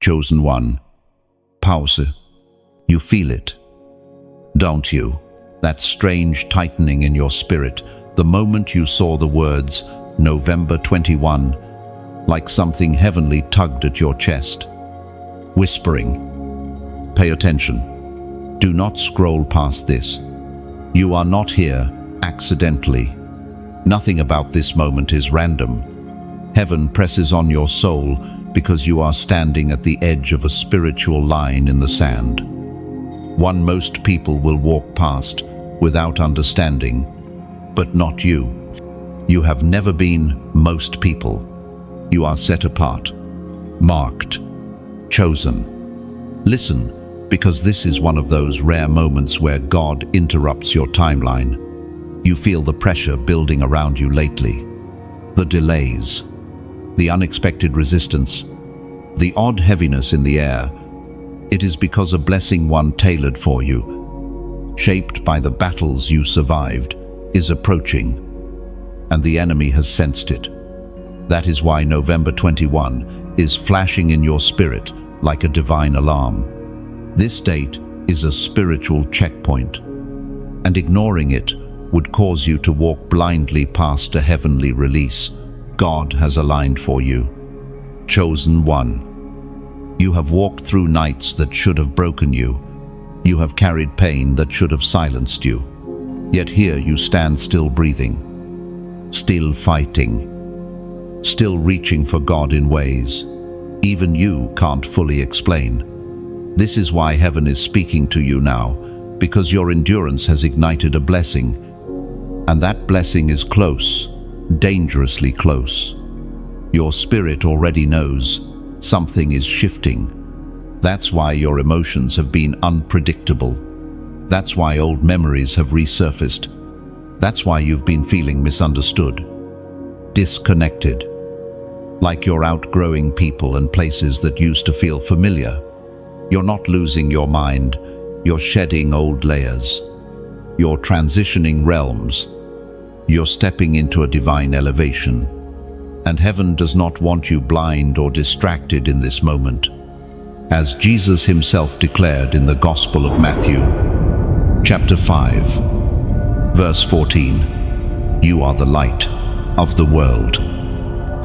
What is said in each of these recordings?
Chosen one. Pause. You feel it, don't you? That strange tightening in your spirit, the moment you saw the words November 21, like something heavenly tugged at your chest, whispering, "Pay attention. Do not scroll past this. You are not here accidentally. Nothing about this moment is random. Heaven presses on your soul because you are standing at the edge of a spiritual line in the sand. One most people will walk past without understanding, but not you. You have never been most people. You are set apart, marked, chosen. Listen, because this is one of those rare moments where God interrupts your timeline. You feel the pressure building around you lately, the delays, the unexpected resistance, the odd heaviness in the air. It is because a blessing one tailored for you, shaped by the battles you survived, is approaching, and the enemy has sensed it. That is why November 21 is flashing in your spirit like a divine alarm. This date is a spiritual checkpoint, and ignoring it would cause you to walk blindly past a heavenly release God has aligned for you. Chosen one. You have walked through nights that should have broken you. You have carried pain that should have silenced you. Yet here you stand still breathing, still fighting, still reaching for God in ways even you can't fully explain. This is why heaven is speaking to you now, because your endurance has ignited a blessing, and that blessing is close, dangerously close. Your spirit already knows something is shifting. That's why your emotions have been unpredictable. That's why old memories have resurfaced. That's why you've been feeling misunderstood, disconnected, like you're outgrowing people and places that used to feel familiar. You're not losing your mind, you're shedding old layers. You're transitioning realms. You're stepping into a divine elevation. And heaven does not want you blind or distracted in this moment. As Jesus himself declared in the Gospel of Matthew, chapter 5, verse 14, "You are the light of the world.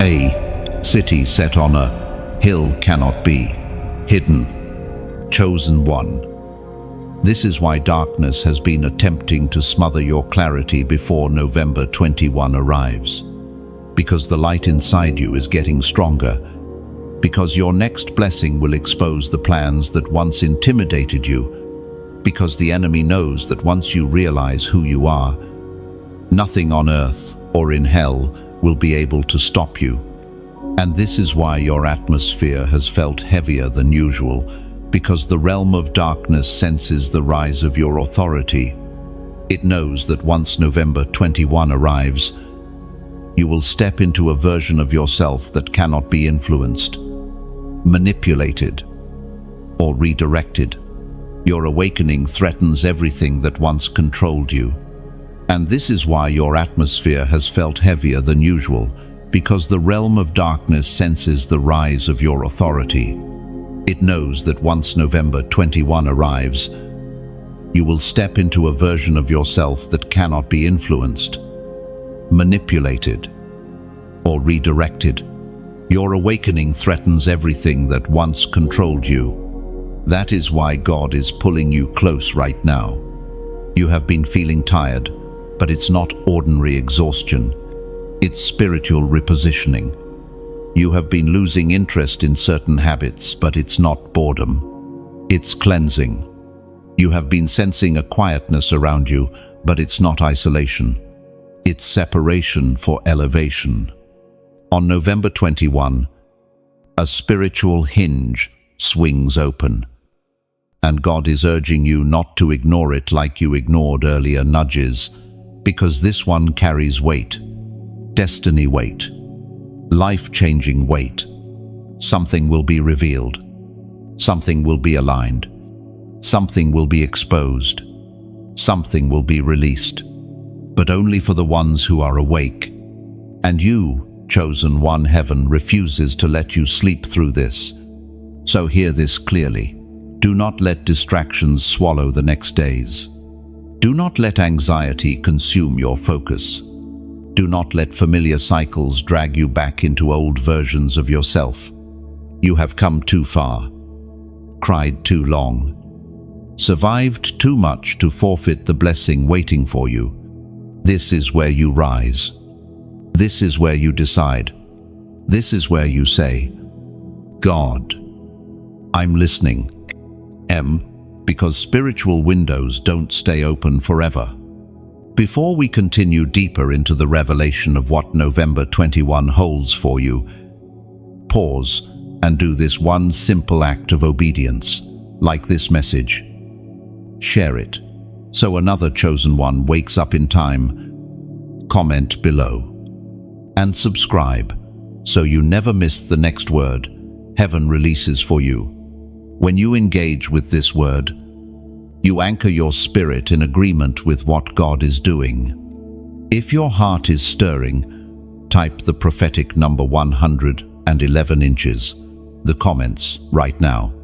A city set on a hill cannot be hidden." Chosen one. This is why darkness has been attempting to smother your clarity before November 21 arrives. Because the light inside you is getting stronger. Because your next blessing will expose the plans that once intimidated you. Because the enemy knows that once you realize who you are, nothing on earth or in hell will be able to stop you. And this is why your atmosphere has felt heavier than usual, because the realm of darkness senses the rise of your authority. It knows that once November 21 arrives, you will step into a version of yourself that cannot be influenced, manipulated, or redirected. Your awakening threatens everything that once controlled you. And this is why your atmosphere has felt heavier than usual, because the realm of darkness senses the rise of your authority. It knows that once November 21 arrives, you will step into a version of yourself that cannot be influenced, manipulated, or redirected. Your awakening threatens everything that once controlled you. That is why God is pulling you close right now. You have been feeling tired, but it's not ordinary exhaustion. It's spiritual repositioning. You have been losing interest in certain habits, but it's not boredom. It's cleansing. You have been sensing a quietness around you, but it's not isolation. It's separation for elevation. On November 21, a spiritual hinge swings open. And God is urging you not to ignore it like you ignored earlier nudges, because this one carries weight, destiny weight, life-changing weight. Something will be revealed. Something will be aligned. Something will be exposed. Something will be released. But only for the ones who are awake. And you, chosen one, heaven refuses to let you sleep through this. So hear this clearly. Do not let distractions swallow the next days. Do not let anxiety consume your focus. Do not let familiar cycles drag you back into old versions of yourself. You have come too far, cried too long, survived too much to forfeit the blessing waiting for you. This is where you rise. This is where you decide. This is where you say, God, I'm listening. Because spiritual windows don't stay open forever. Before we continue deeper into the revelation of what November 21 holds for you, pause and do this one simple act of obedience, like this message. Share it, so another chosen one wakes up in time. Comment below. And subscribe, so you never miss the next word heaven releases for you. When you engage with this word, you anchor your spirit in agreement with what God is doing. If your heart is stirring, type the prophetic number 111 inches, the comments right now.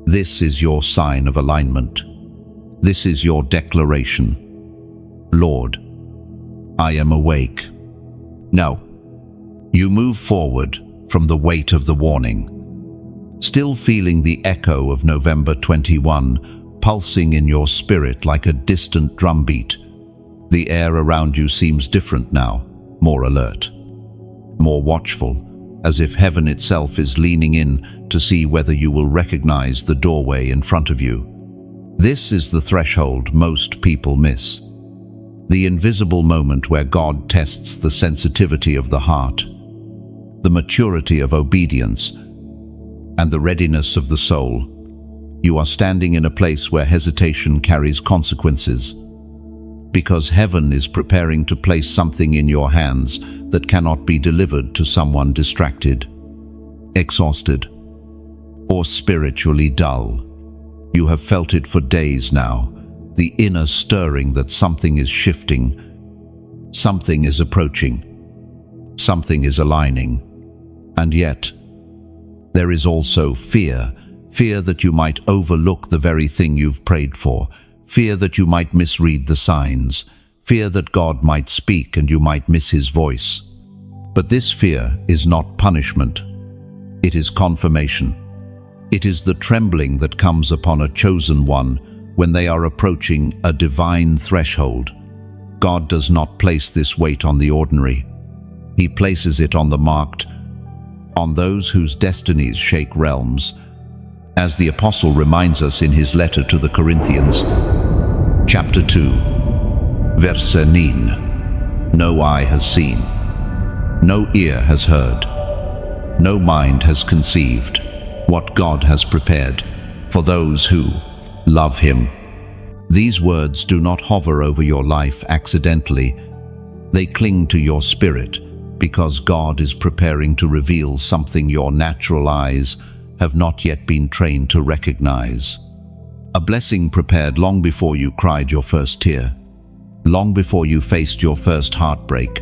This is your sign of alignment. This is your declaration. Lord, I am awake. Now, you move forward from the weight of the warning, still feeling the echo of November 21 pulsing in your spirit like a distant drumbeat. The air around you seems different now, more alert, more watchful, as if heaven itself is leaning in to see whether you will recognize the doorway in front of you. This is the threshold most people miss. The invisible moment where God tests the sensitivity of the heart, the maturity of obedience, and the readiness of the soul. You are standing in a place where hesitation carries consequences, because heaven is preparing to place something in your hands that cannot be delivered to someone distracted, exhausted, or spiritually dull. You have felt it for days now, the inner stirring that something is shifting, something is approaching, something is aligning, and yet there is also fear that you might overlook the very thing you've prayed for, fear that you might misread the signs, fear that God might speak and you might miss his voice. But this fear is not punishment. It is confirmation. It is the trembling that comes upon a chosen one when they are approaching a divine threshold. God does not place this weight on the ordinary. He places it on the marked, on those whose destinies shake realms. As the apostle reminds us in his letter to the Corinthians, chapter 2, verse 9, no eye has seen, no ear has heard, no mind has conceived what God has prepared for those who love him. These words do not hover over your life accidentally. They cling to your spirit, because God is preparing to reveal something your natural eyes have not yet been trained to recognize. A blessing prepared long before you cried your first tear, long before you faced your first heartbreak,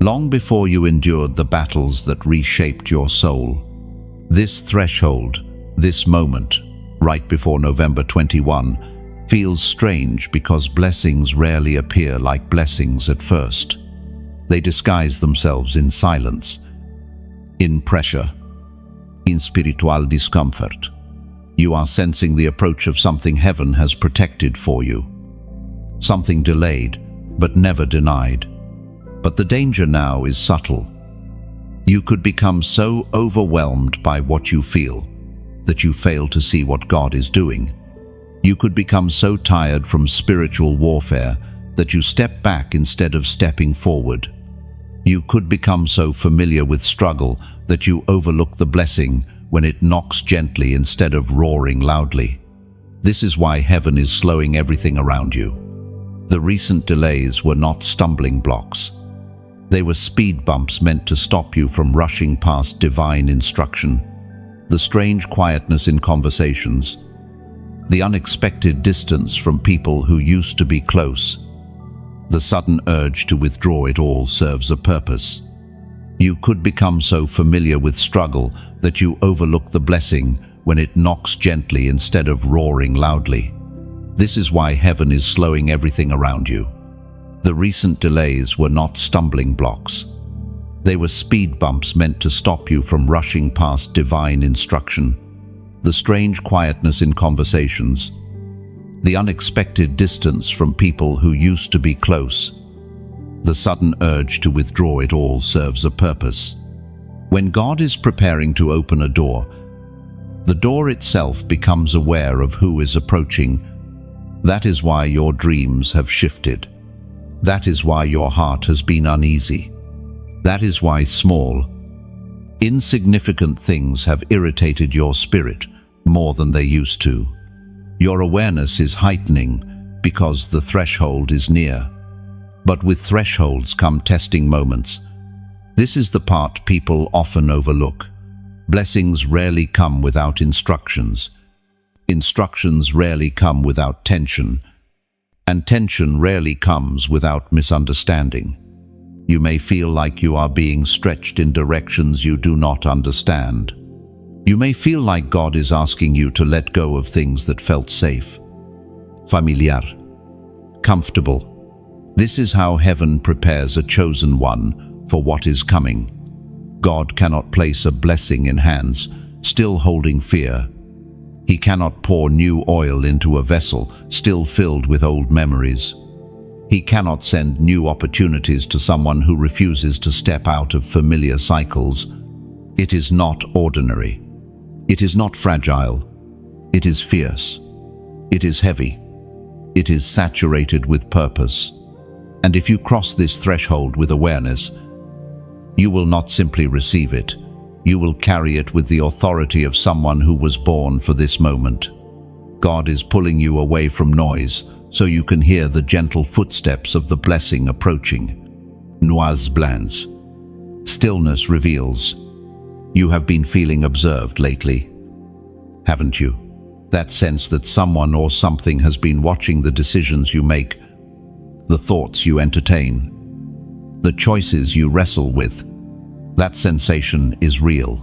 long before you endured the battles that reshaped your soul. This threshold, this moment, right before November 21, feels strange because blessings rarely appear like blessings at first. They disguise themselves in silence, in pressure, in spiritual discomfort. You are sensing the approach of something heaven has protected for you. Something delayed, but never denied. But the danger now is subtle. You could become so overwhelmed by what you feel that you fail to see what God is doing. You could become so tired from spiritual warfare that you step back instead of stepping forward. You could become so familiar with struggle that you overlook the blessing when it knocks gently instead of roaring loudly. This is why heaven is slowing everything around you. The recent delays were not stumbling blocks. They were speed bumps meant to stop you from rushing past divine instruction. The strange quietness in conversations, the unexpected distance from people who used to be close, the sudden urge to withdraw it all serves a purpose. You could become so familiar with struggle that you overlook the blessing when it knocks gently instead of roaring loudly. This is why heaven is slowing everything around you. The recent delays were not stumbling blocks. They were speed bumps meant to stop you from rushing past divine instruction. The strange quietness in conversations, the unexpected distance from people who used to be close, the sudden urge to withdraw it all serves a purpose. When God is preparing to open a door, the door itself becomes aware of who is approaching. That is why your dreams have shifted. That is why your heart has been uneasy. That is why small, insignificant things have irritated your spirit more than they used to. Your awareness is heightening because the threshold is near. But with thresholds come testing moments. This is the part people often overlook. Blessings rarely come without instructions. Instructions rarely come without tension. And tension rarely comes without misunderstanding. You may feel like you are being stretched in directions you do not understand. You may feel like God is asking you to let go of things that felt safe, familiar, comfortable. This is how heaven prepares a chosen one for what is coming. God cannot place a blessing in hands still holding fear. He cannot pour new oil into a vessel still filled with old memories. He cannot send new opportunities to someone who refuses to step out of familiar cycles. It is not ordinary. It is not fragile. It is fierce. It is heavy. It is saturated with purpose. And if you cross this threshold with awareness, you will not simply receive it. You will carry it with the authority of someone who was born for this moment. God is pulling you away from noise so you can hear the gentle footsteps of the blessing approaching. Nuits blanches. Stillness reveals. You have been feeling observed lately, haven't you? That sense that someone or something has been watching the decisions you make, the thoughts you entertain, the choices you wrestle with. That sensation is real.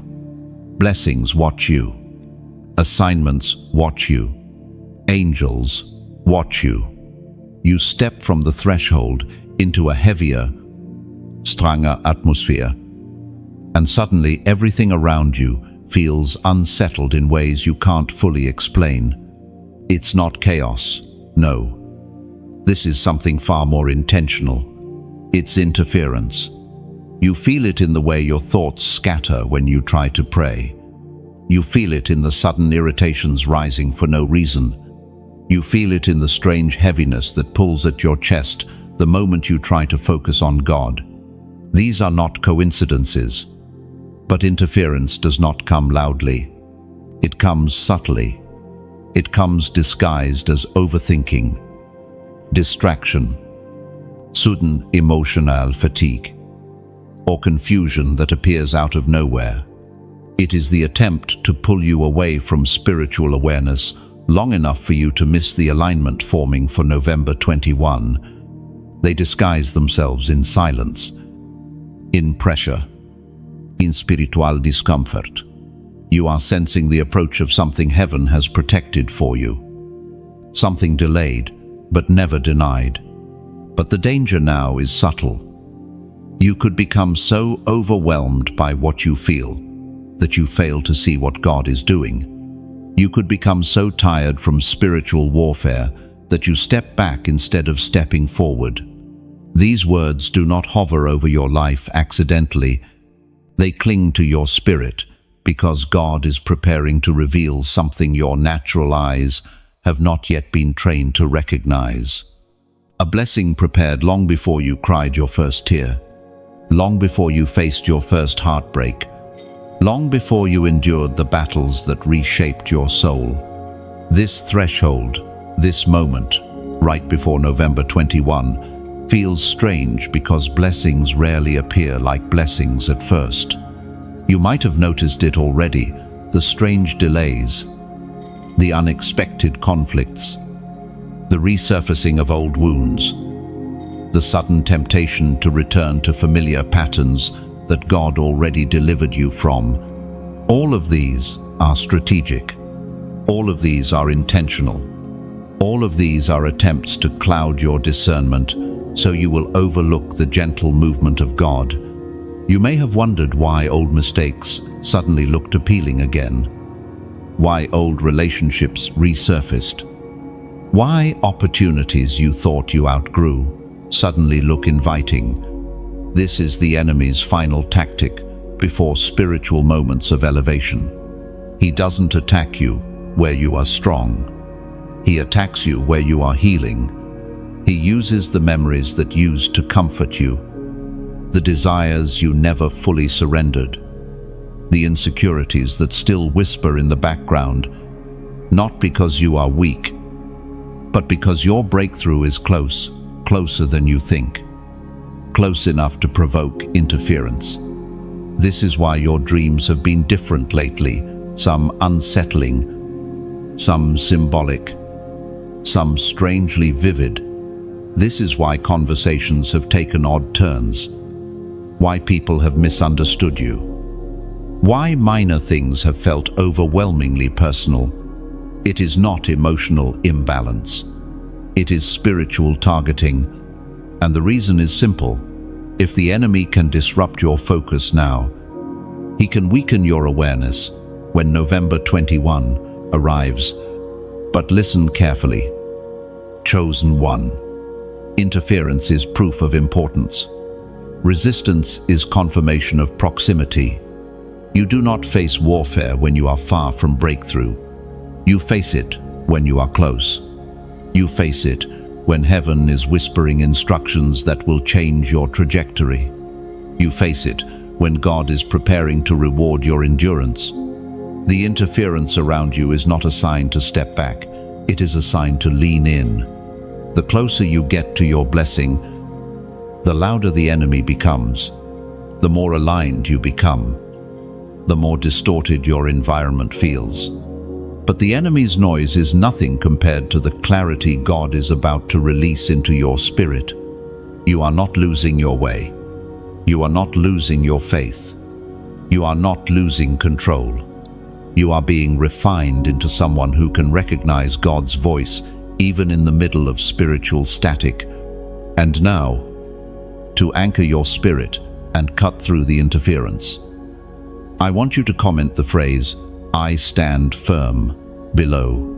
Blessings watch you. Assignments watch you. Angels watch you. You step from the threshold into a heavier, stronger atmosphere, and suddenly everything around you feels unsettled in ways you can't fully explain. It's not chaos, no. This is something far more intentional. It's interference. You feel it in the way your thoughts scatter when you try to pray. You feel it in the sudden irritations rising for no reason. You feel it in the strange heaviness that pulls at your chest the moment you try to focus on God. These are not coincidences. But interference does not come loudly. It comes subtly. It comes disguised as overthinking, distraction, sudden emotional fatigue, or confusion that appears out of nowhere. It is the attempt to pull you away from spiritual awareness long enough for you to miss the alignment forming for November 21. They disguise themselves in silence, in pressure, in spiritual discomfort. You are sensing the approach of something heaven has protected for you. Something delayed, but never denied. But the danger now is subtle. You could become so overwhelmed by what you feel that you fail to see what God is doing. You could become so tired from spiritual warfare that you step back instead of stepping forward. These words do not hover over your life accidentally. They cling to your spirit because God is preparing to reveal something your natural eyes have not yet been trained to recognize. A blessing prepared long before you cried your first tear, long before you faced your first heartbreak, long before you endured the battles that reshaped your soul. This threshold, this moment, right before November 21, feels strange because blessings rarely appear like blessings at first. You might have noticed it already, the strange delays, the unexpected conflicts, the resurfacing of old wounds, the sudden temptation to return to familiar patterns that God already delivered you from. All of these are strategic. All of these are intentional. All of these are attempts to cloud your discernment so you will overlook the gentle movement of God. You may have wondered why old mistakes suddenly looked appealing again, why old relationships resurfaced, why opportunities you thought you outgrew suddenly look inviting. This is the enemy's final tactic before spiritual moments of elevation. He doesn't attack you where you are strong. He attacks you where you are healing. He uses the memories that used to comfort you, the desires you never fully surrendered, the insecurities that still whisper in the background, not because you are weak, but because your breakthrough is close, closer than you think, close enough to provoke interference. This is why your dreams have been different lately, some unsettling, some symbolic, some strangely vivid. This is why conversations have taken odd turns, why people have misunderstood you, why minor things have felt overwhelmingly personal. It is not emotional imbalance. It is spiritual targeting, and the reason is simple. If the enemy can disrupt your focus now, he can weaken your awareness when November 21 arrives. But listen carefully. Chosen one. Interference is proof of importance. Resistance is confirmation of proximity. You do not face warfare when you are far from breakthrough. You face it when you are close. You face it when heaven is whispering instructions that will change your trajectory. You face it when God is preparing to reward your endurance. The interference around you is not a sign to step back. It is a sign to lean in. The closer you get to your blessing, the louder the enemy becomes. The more aligned you become, the more distorted your environment feels. But the enemy's noise is nothing compared to the clarity God is about to release into your spirit. You are not losing your way. You are not losing your faith. You are not losing control. You are being refined into someone who can recognize God's voice even in the middle of spiritual static. And now, to anchor your spirit and cut through the interference, I want you to comment the phrase, "I stand firm," below.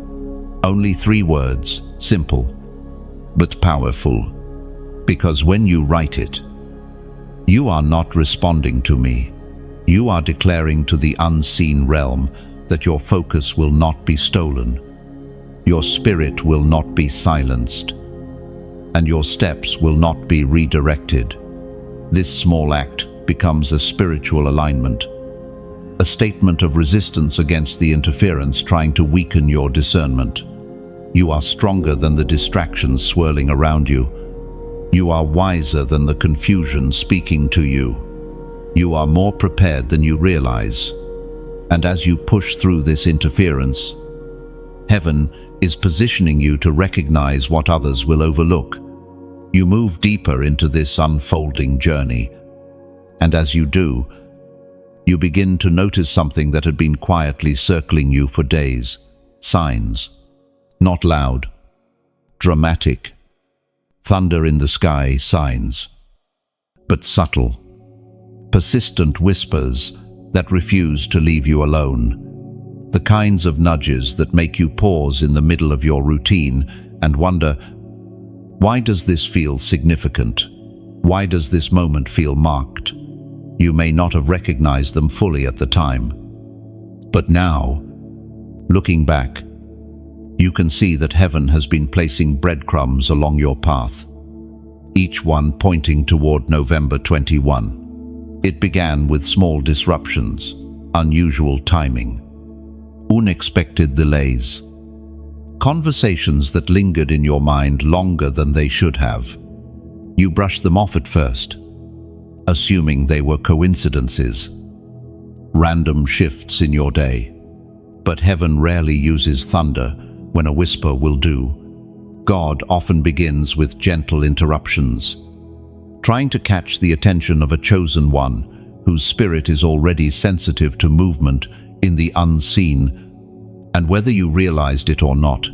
Only 3 words, simple, but powerful. Because when you write it, you are not responding to me. You are declaring to the unseen realm that your focus will not be stolen, your spirit will not be silenced, and your steps will not be redirected. This small act becomes a spiritual alignment, a statement of resistance against the interference trying to weaken your discernment. You are stronger than the distractions swirling around you. You are wiser than the confusion speaking to you. You are more prepared than you realize. And as you push through this interference, heaven is positioning you to recognize what others will overlook. You move deeper into this unfolding journey, and as you do, you begin to notice something that had been quietly circling you for days. Signs. Not loud, dramatic, thunder in the sky signs, but subtle, persistent whispers that refuse to leave you alone. The kinds of nudges that make you pause in the middle of your routine and wonder, why does this feel significant? Why does this moment feel marked? You may not have recognized them fully at the time. But now, looking back, you can see that heaven has been placing breadcrumbs along your path, each one pointing toward November 21. It began with small disruptions, unusual timing, unexpected delays, conversations that lingered in your mind longer than they should have. You brushed them off at first, assuming they were coincidences, random shifts in your day. But heaven rarely uses thunder when a whisper will do. God often begins with gentle interruptions, trying to catch the attention of a chosen one whose spirit is already sensitive to movement in the unseen, and whether you realized it or not,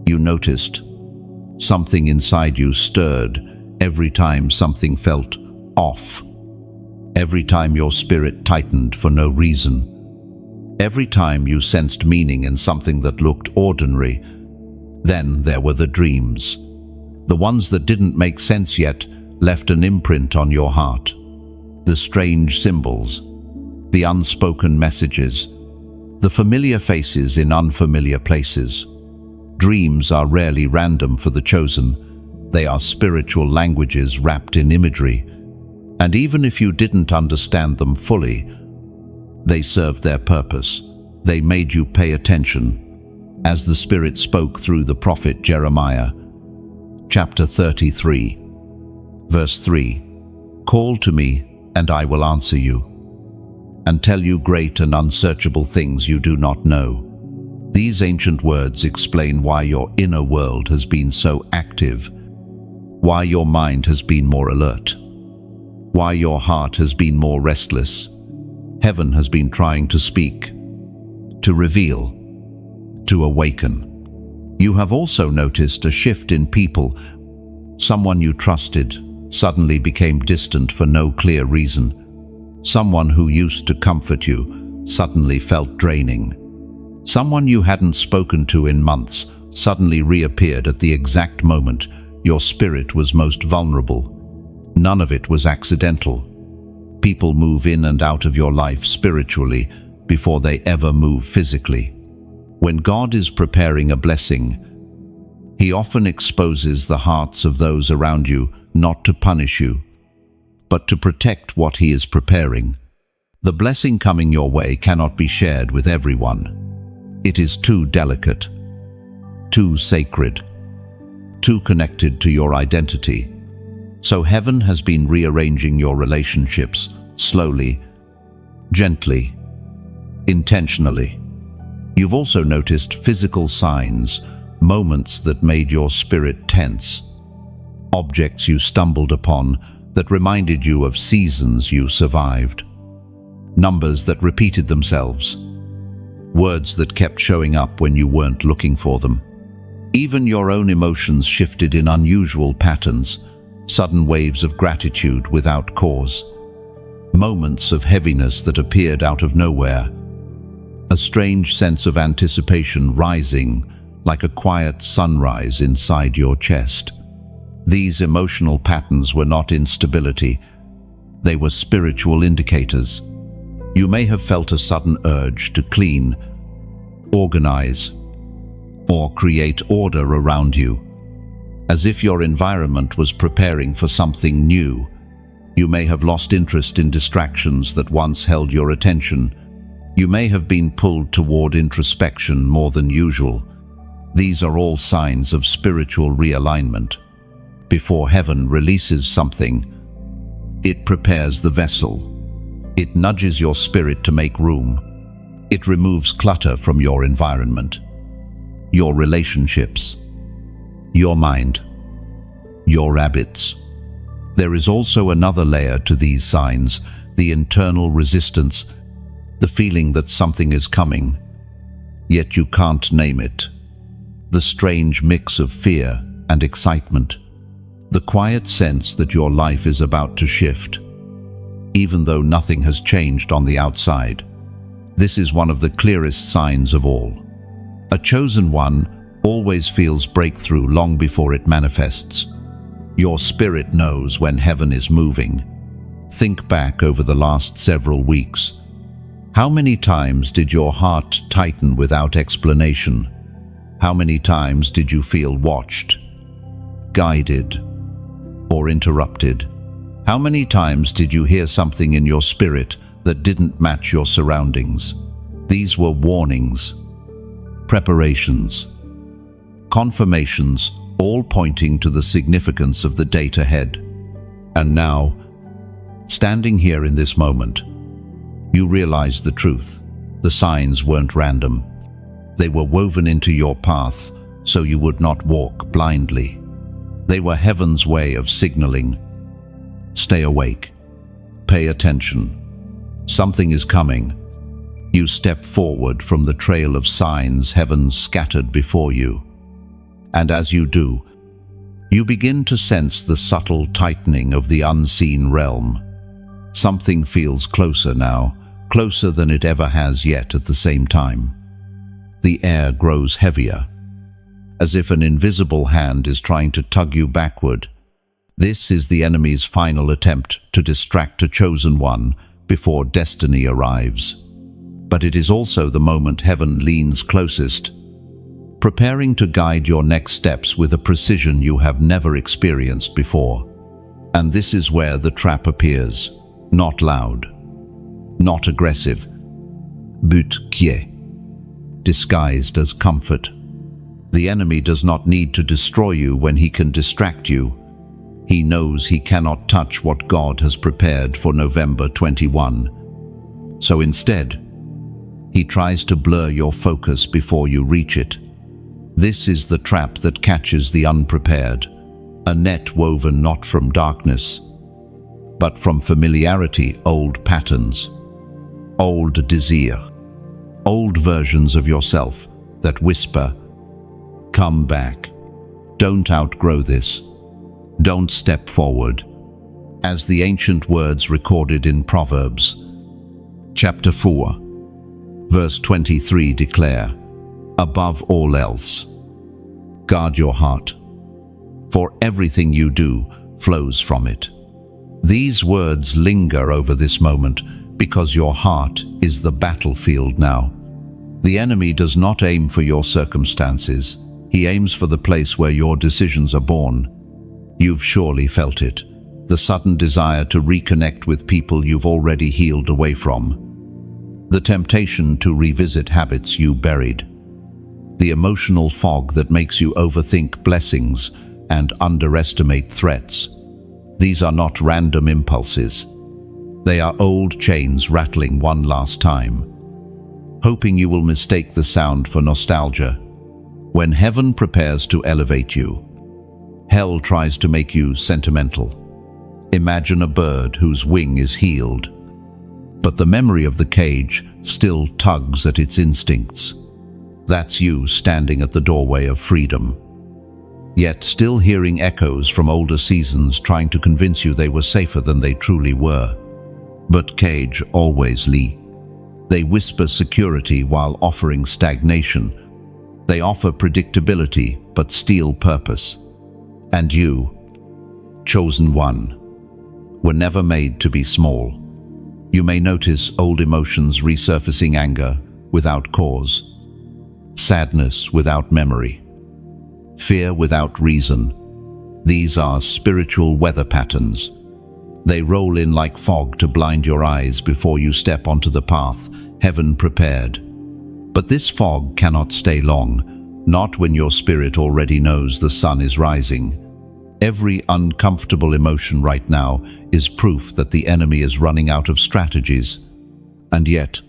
you noticed something inside you stirred every time something felt off, every time your spirit tightened for no reason, every time you sensed meaning in something that looked ordinary. Then there were the dreams, the ones that didn't make sense yet left an imprint on your heart, the strange symbols, the unspoken messages, the familiar faces in unfamiliar places. Dreams are rarely random for the chosen. They are spiritual languages wrapped in imagery, and even if you didn't understand them fully, they served their purpose. They made you pay attention, as the Spirit spoke through the prophet Jeremiah. Chapter 33, verse 3. Call to me, and I will answer you, and tell you great and unsearchable things you do not know. These ancient words explain why your inner world has been so active, why your mind has been more alert, why your heart has been more restless. Heaven has been trying to speak, to reveal, to awaken. You have also noticed a shift in people. Someone you trusted suddenly became distant for no clear reason. Someone who used to comfort you suddenly felt draining. Someone you hadn't spoken to in months suddenly reappeared at the exact moment your spirit was most vulnerable. None of it was accidental. People move in and out of your life spiritually before they ever move physically. When God is preparing a blessing, He often exposes the hearts of those around you, not to punish you, but to protect what He is preparing. The blessing coming your way cannot be shared with everyone. It is too delicate, too sacred, too connected to your identity. So heaven has been rearranging your relationships slowly, gently, intentionally. You've also noticed physical signs, moments that made your spirit tense, objects you stumbled upon that reminded you of seasons you survived, numbers that repeated themselves, words that kept showing up when you weren't looking for them. Even your own emotions shifted in unusual patterns, sudden waves of gratitude without cause, moments of heaviness that appeared out of nowhere, a strange sense of anticipation rising like a quiet sunrise inside your chest. These emotional patterns were not instability, they were spiritual indicators. You may have felt a sudden urge to clean, organize, or create order around you, as if your environment was preparing for something new. You may have lost interest in distractions that once held your attention. You may have been pulled toward introspection more than usual. These are all signs of spiritual realignment. Before heaven releases something, it prepares the vessel. It nudges your spirit to make room. It removes clutter from your environment, your relationships, your mind, your habits. There is also another layer to these signs, the internal resistance, the feeling that something is coming, yet you can't name it. The strange mix of fear and excitement. The quiet sense that your life is about to shift, even though nothing has changed on the outside. This is one of the clearest signs of all. A chosen one always feels breakthrough long before it manifests. Your spirit knows when heaven is moving. Think back over the last several weeks. How many times did your heart tighten without explanation? How many times did you feel watched, guided, or interrupted? How many times did you hear something in your spirit that didn't match your surroundings? These were warnings, preparations, confirmations, all pointing to the significance of the date ahead. And now, standing here in this moment, you realize the truth. The signs weren't random. They were woven into your path so you would not walk blindly. They were heaven's way of signaling, stay awake, pay attention. Something is coming. You step forward from the trail of signs heaven scattered before you. And as you do, you begin to sense the subtle tightening of the unseen realm. Something feels closer now, closer than it ever has yet at the same time. The air grows heavier, as if an invisible hand is trying to tug you backward. This is the enemy's final attempt to distract a chosen one before destiny arrives. But it is also the moment heaven leans closest, preparing to guide your next steps with a precision you have never experienced before. And this is where the trap appears, not loud, not aggressive, but quiet, disguised as comfort. The enemy does not need to destroy you when he can distract you. He knows he cannot touch what God has prepared for November 21. So instead, he tries to blur your focus before you reach it. This is the trap that catches the unprepared, a net woven not from darkness, but from familiarity, old patterns, old desire, old versions of yourself that whisper, "Come back. Don't outgrow this. Don't step forward." As the ancient words recorded in Proverbs, chapter 4, verse 23 declare, "Above all else, guard your heart, for everything you do flows from it." These words linger over this moment because your heart is the battlefield now. The enemy does not aim for your circumstances. He aims for the place where your decisions are born. You've surely felt it, the sudden desire to reconnect with people you've already healed away from, the temptation to revisit habits you buried, the emotional fog that makes you overthink blessings and underestimate threats. These are not random impulses. They are old chains rattling one last time, hoping you will mistake the sound for nostalgia. When heaven prepares to elevate you, hell tries to make you sentimental. Imagine a bird whose wing is healed, but the memory of the cage still tugs at its instincts. That's you standing at the doorway of freedom, yet still hearing echoes from older seasons trying to convince you they were safer than they truly were. But cage always lie. They whisper security while offering stagnation. They offer predictability but steal purpose. And you, chosen one, were never made to be small. You may notice old emotions resurfacing: anger without cause, sadness without memory, fear without reason. These are spiritual weather patterns. They roll in like fog to blind your eyes before you step onto the path heaven prepared. But this fog cannot stay long, not when your spirit already knows the sun is rising. Every uncomfortable emotion right now is proof that the enemy is running out of strategies. And yet,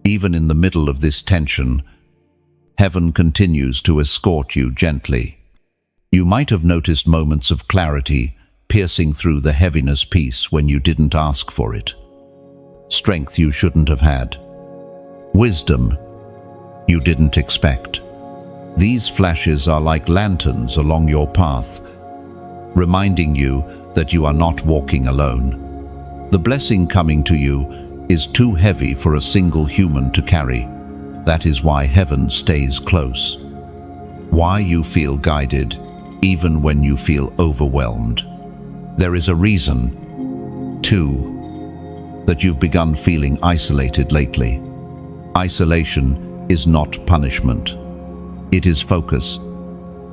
even in the middle of this tension, heaven continues to escort you gently. You might have noticed moments of clarity piercing through the heaviness, peace when you didn't ask for it, strength you shouldn't have had, wisdom you didn't expect. These flashes are like lanterns along your path, reminding you that you are not walking alone. The blessing coming to you is too heavy for a single human to carry. That is why heaven stays close. Why you feel guided even when you feel overwhelmed. There is a reason, too, that you've begun feeling isolated lately. Isolation is not punishment. It is focus.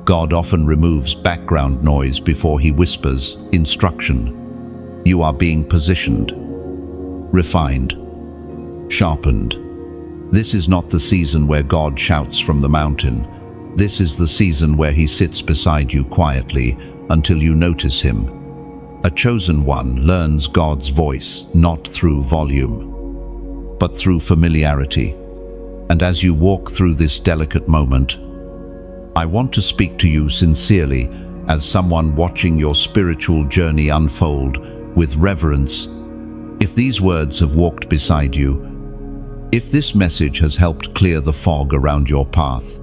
God often removes background noise before he whispers instruction. You are being positioned, refined, sharpened. This is not the season where God shouts from the mountain. This is the season where he sits beside you quietly until you notice him. A chosen one learns God's voice not through volume, but through familiarity. And as you walk through this delicate moment, I want to speak to you sincerely as someone watching your spiritual journey unfold with reverence. If these words have walked beside you, If this message has helped clear the fog around your path,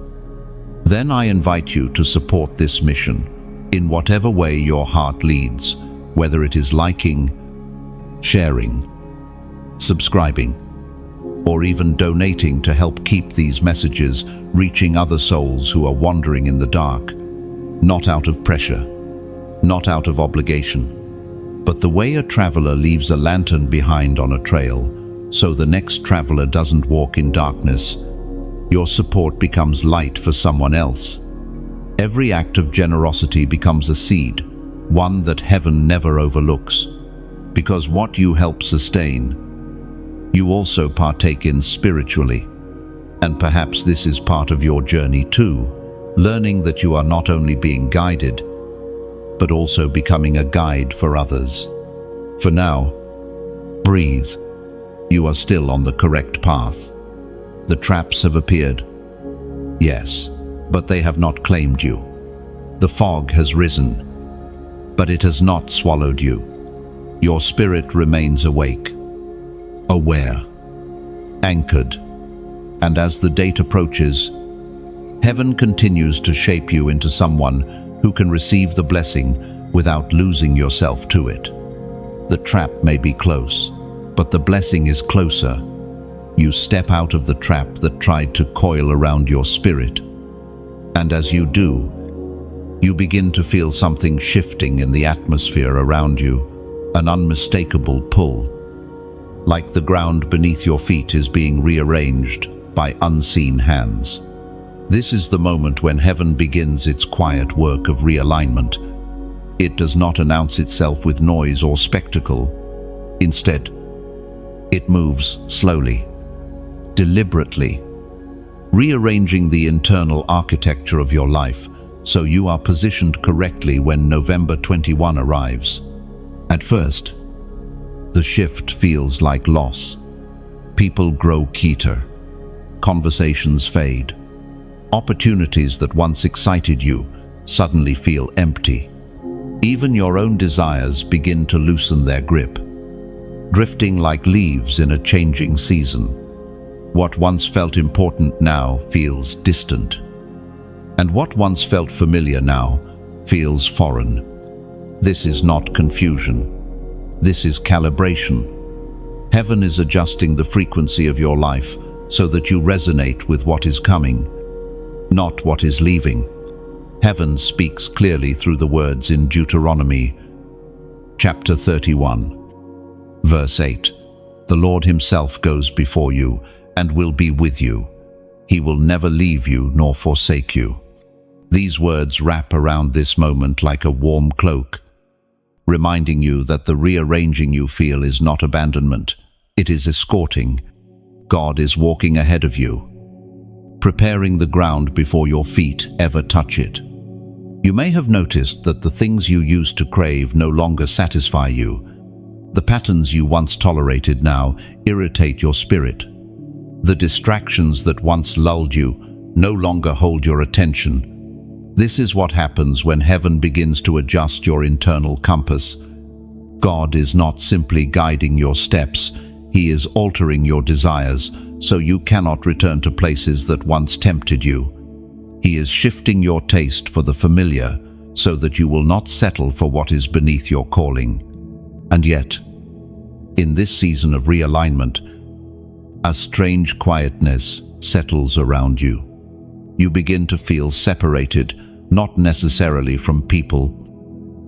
then I invite you to support this mission in whatever way your heart leads, whether it is liking, sharing, subscribing, or even donating to help keep these messages reaching other souls who are wandering in the dark, not out of pressure, not out of obligation, but the way a traveler leaves a lantern behind on a trail, so the next traveler doesn't walk in darkness. Your support becomes light for someone else. Every act of generosity becomes a seed, one that heaven never overlooks, because what you help sustain, you also partake in spiritually. And perhaps this is part of your journey too, learning that you are not only being guided, but also becoming a guide for others. For now, breathe. You are still on the correct path. The traps have appeared, yes, but they have not claimed you. The fog has risen, but it has not swallowed you. Your spirit remains awake, aware, anchored, and as the date approaches, heaven continues to shape you into someone who can receive the blessing without losing yourself to it. The trap may be close, but the blessing is closer. You step out of the trap that tried to coil around your spirit, and as you do, you begin to feel something shifting in the atmosphere around you, an unmistakable pull, like the ground beneath your feet is being rearranged by unseen hands. This is the moment when heaven begins its quiet work of realignment. It does not announce itself with noise or spectacle. Instead, it moves slowly, deliberately, rearranging the internal architecture of your life so you are positioned correctly when November 21 arrives. At first, the shift feels like loss. People grow quieter, conversations fade, opportunities that once excited you suddenly feel empty. Even your own desires begin to loosen their grip, drifting like leaves in a changing season. What once felt important now feels distant, and what once felt familiar now feels foreign. This is not confusion. This is calibration. Heaven is adjusting the frequency of your life so that you resonate with what is coming, not what is leaving. Heaven speaks clearly through the words in Deuteronomy, chapter 31, verse 8. The Lord himself goes before you and will be with you. He will never leave you nor forsake you. These words wrap around this moment like a warm cloak, reminding you that the rearranging you feel is not abandonment, it is escorting. God is walking ahead of you, preparing the ground before your feet ever touch it. You may have noticed that the things you used to crave no longer satisfy you. The patterns you once tolerated now irritate your spirit. The distractions that once lulled you no longer hold your attention. This is what happens when heaven begins to adjust your internal compass. God is not simply guiding your steps, he is altering your desires so you cannot return to places that once tempted you. He is shifting your taste for the familiar so that you will not settle for what is beneath your calling. And yet, in this season of realignment, a strange quietness settles around you. You begin to feel separated, not necessarily from people,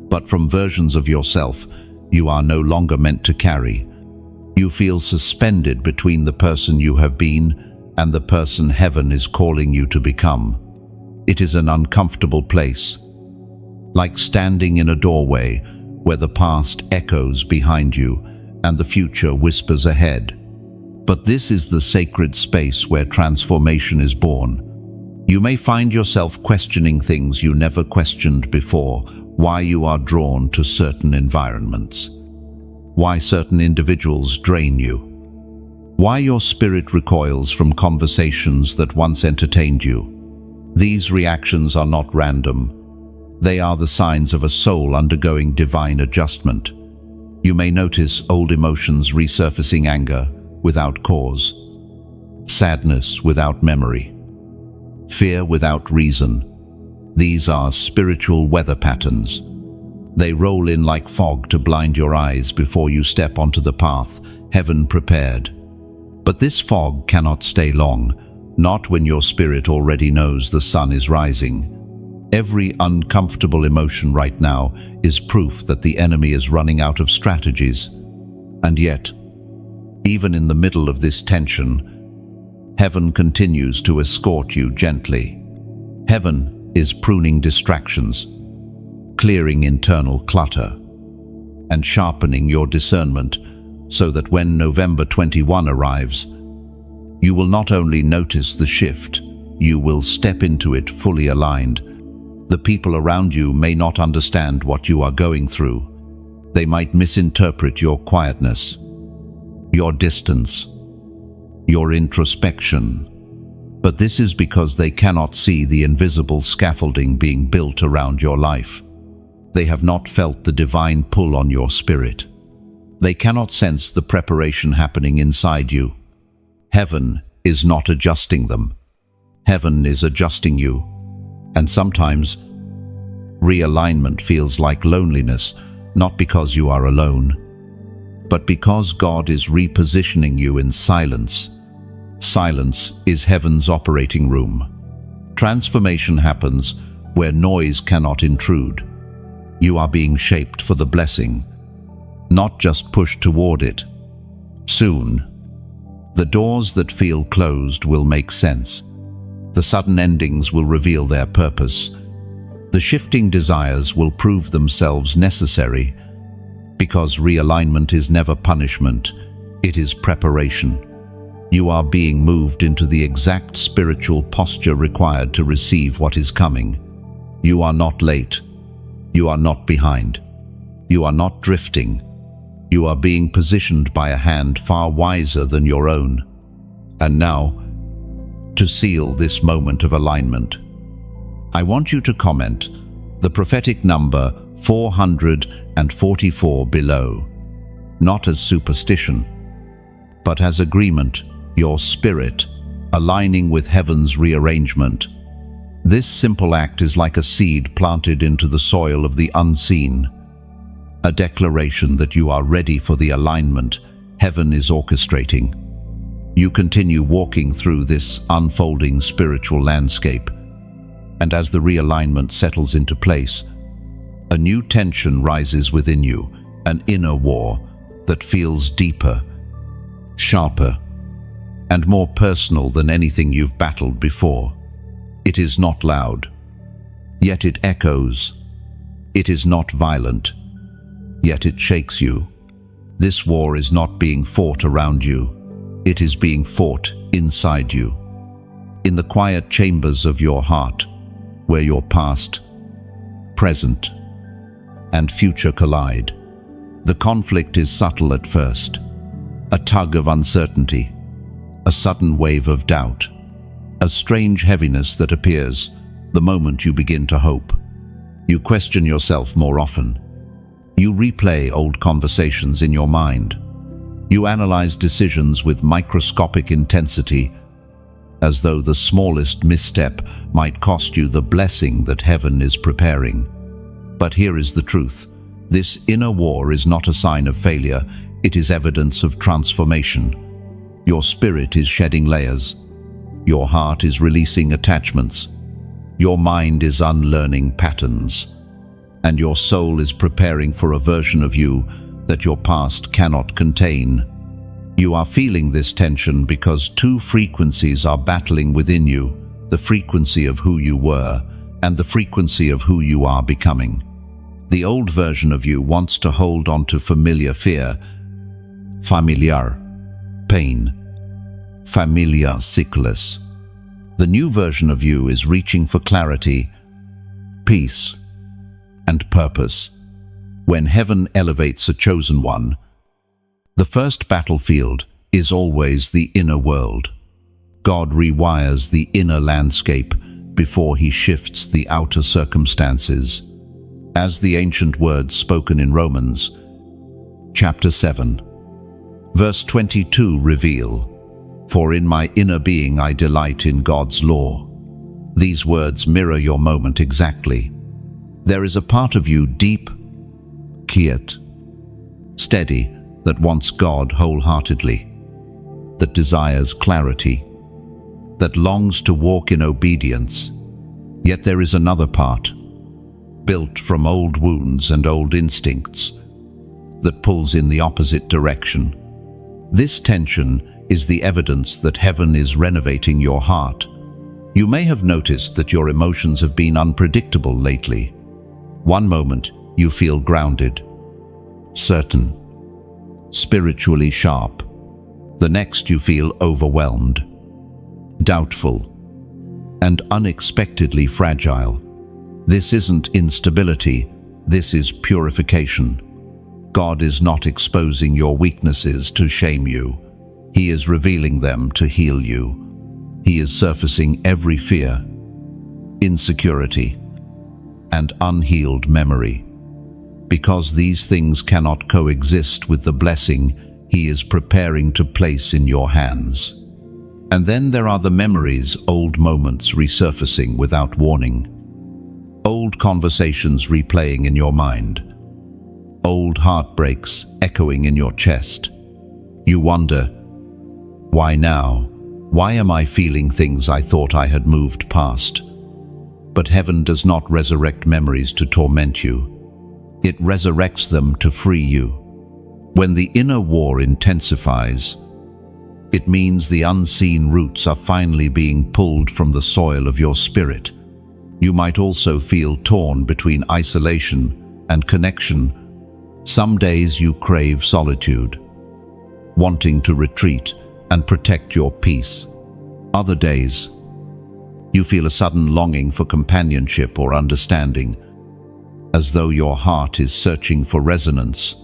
but from versions of yourself you are no longer meant to carry. You feel suspended between the person you have been and the person heaven is calling you to become. It is an uncomfortable place, like standing in a doorway where the past echoes behind you and the future whispers ahead. But this is the sacred space where transformation is born. You may find yourself questioning things you never questioned before, why you are drawn to certain environments, why certain individuals drain you, why your spirit recoils from conversations that once entertained you. These reactions are not random. They are the signs of a soul undergoing divine adjustment. You may notice old emotions resurfacing, anger without cause, sadness without memory, fear without reason. These are spiritual weather patterns. They roll in like fog to blind your eyes before you step onto the path heaven prepared. But this fog cannot stay long, not when your spirit already knows the sun is rising. Every uncomfortable emotion right now is proof that the enemy is running out of strategies. And yet, even in the middle of this tension, heaven continues to escort you gently. Heaven is pruning distractions, clearing internal clutter, and sharpening your discernment so that when November 21 arrives, you will not only notice the shift, you will step into it fully aligned. The people around you may not understand what you are going through. They might misinterpret your quietness, your distance, your introspection. But this is because they cannot see the invisible scaffolding being built around your life. They have not felt the divine pull on your spirit. They cannot sense the preparation happening inside you. Heaven is not adjusting them. Heaven is adjusting you. And sometimes, realignment feels like loneliness, not because you are alone, but because God is repositioning you in silence. Silence is heaven's operating room. Transformation happens where noise cannot intrude. You are being shaped for the blessing, not just pushed toward it. Soon, the doors that feel closed will make sense. The sudden endings will reveal their purpose. The shifting desires will prove themselves necessary, because realignment is never punishment, it is preparation. You are being moved into the exact spiritual posture required to receive what is coming. You are not late. You are not behind. You are not drifting. You are being positioned by a hand far wiser than your own. And now, to seal this moment of alignment, I want you to comment the prophetic number 444 below, not as superstition, but as agreement, your spirit aligning with heaven's rearrangement. This simple act is like a seed planted into the soil of the unseen, a declaration that you are ready for the alignment heaven is orchestrating. You continue walking through this unfolding spiritual landscape, and as the realignment settles into place, a new tension rises within you, an inner war that feels deeper, sharper, and more personal than anything you've battled before. It is not loud, yet it echoes. It is not violent, yet it shakes you. This war is not being fought around you. It is being fought inside you, in the quiet chambers of your heart, where your past, present, and future collide. The conflict is subtle at first, a tug of uncertainty, a sudden wave of doubt, a strange heaviness that appears the moment you begin to hope. You question yourself more often. You replay old conversations in your mind. You analyze decisions with microscopic intensity, as though the smallest misstep might cost you the blessing that heaven is preparing. But here is the truth. This inner war is not a sign of failure, it is evidence of transformation. Your spirit is shedding layers. Your heart is releasing attachments. Your mind is unlearning patterns. And your soul is preparing for a version of you that your past cannot contain. You are feeling this tension because two frequencies are battling within you, the frequency of who you were and the frequency of who you are becoming. The old version of you wants to hold on to familiar fear, familiar pain, familiar sickness. The new version of you is reaching for clarity, peace, and purpose. When heaven elevates a chosen one, the first battlefield is always the inner world. God rewires the inner landscape before he shifts the outer circumstances. As the ancient words spoken in Romans, chapter 7, verse 22 reveal, For in my inner being I delight in God's law. These words mirror your moment exactly. There is a part of you deep, quiet, steady, that wants God wholeheartedly, that desires clarity, that longs to walk in obedience. Yet there is another part, built from old wounds and old instincts, that pulls in the opposite direction. This tension is the evidence that heaven is renovating your heart. You may have noticed that your emotions have been unpredictable lately. One moment you feel grounded, certain, spiritually sharp. The next you feel overwhelmed, doubtful, and unexpectedly fragile. This isn't instability, this is purification. God is not exposing your weaknesses to shame you. He is revealing them to heal you. He is surfacing every fear, insecurity, and unhealed memory. Because these things cannot coexist with the blessing He is preparing to place in your hands. And then there are the memories, old moments resurfacing without warning. Old conversations replaying in your mind. Old heartbreaks echoing in your chest. You wonder, why now? Why am I feeling things I thought I had moved past? But heaven does not resurrect memories to torment you. It resurrects them to free you. When the inner war intensifies, it means the unseen roots are finally being pulled from the soil of your spirit. You might also feel torn between isolation and connection. Some days you crave solitude, wanting to retreat and protect your peace. Other days, you feel a sudden longing for companionship or understanding, as though your heart is searching for resonance.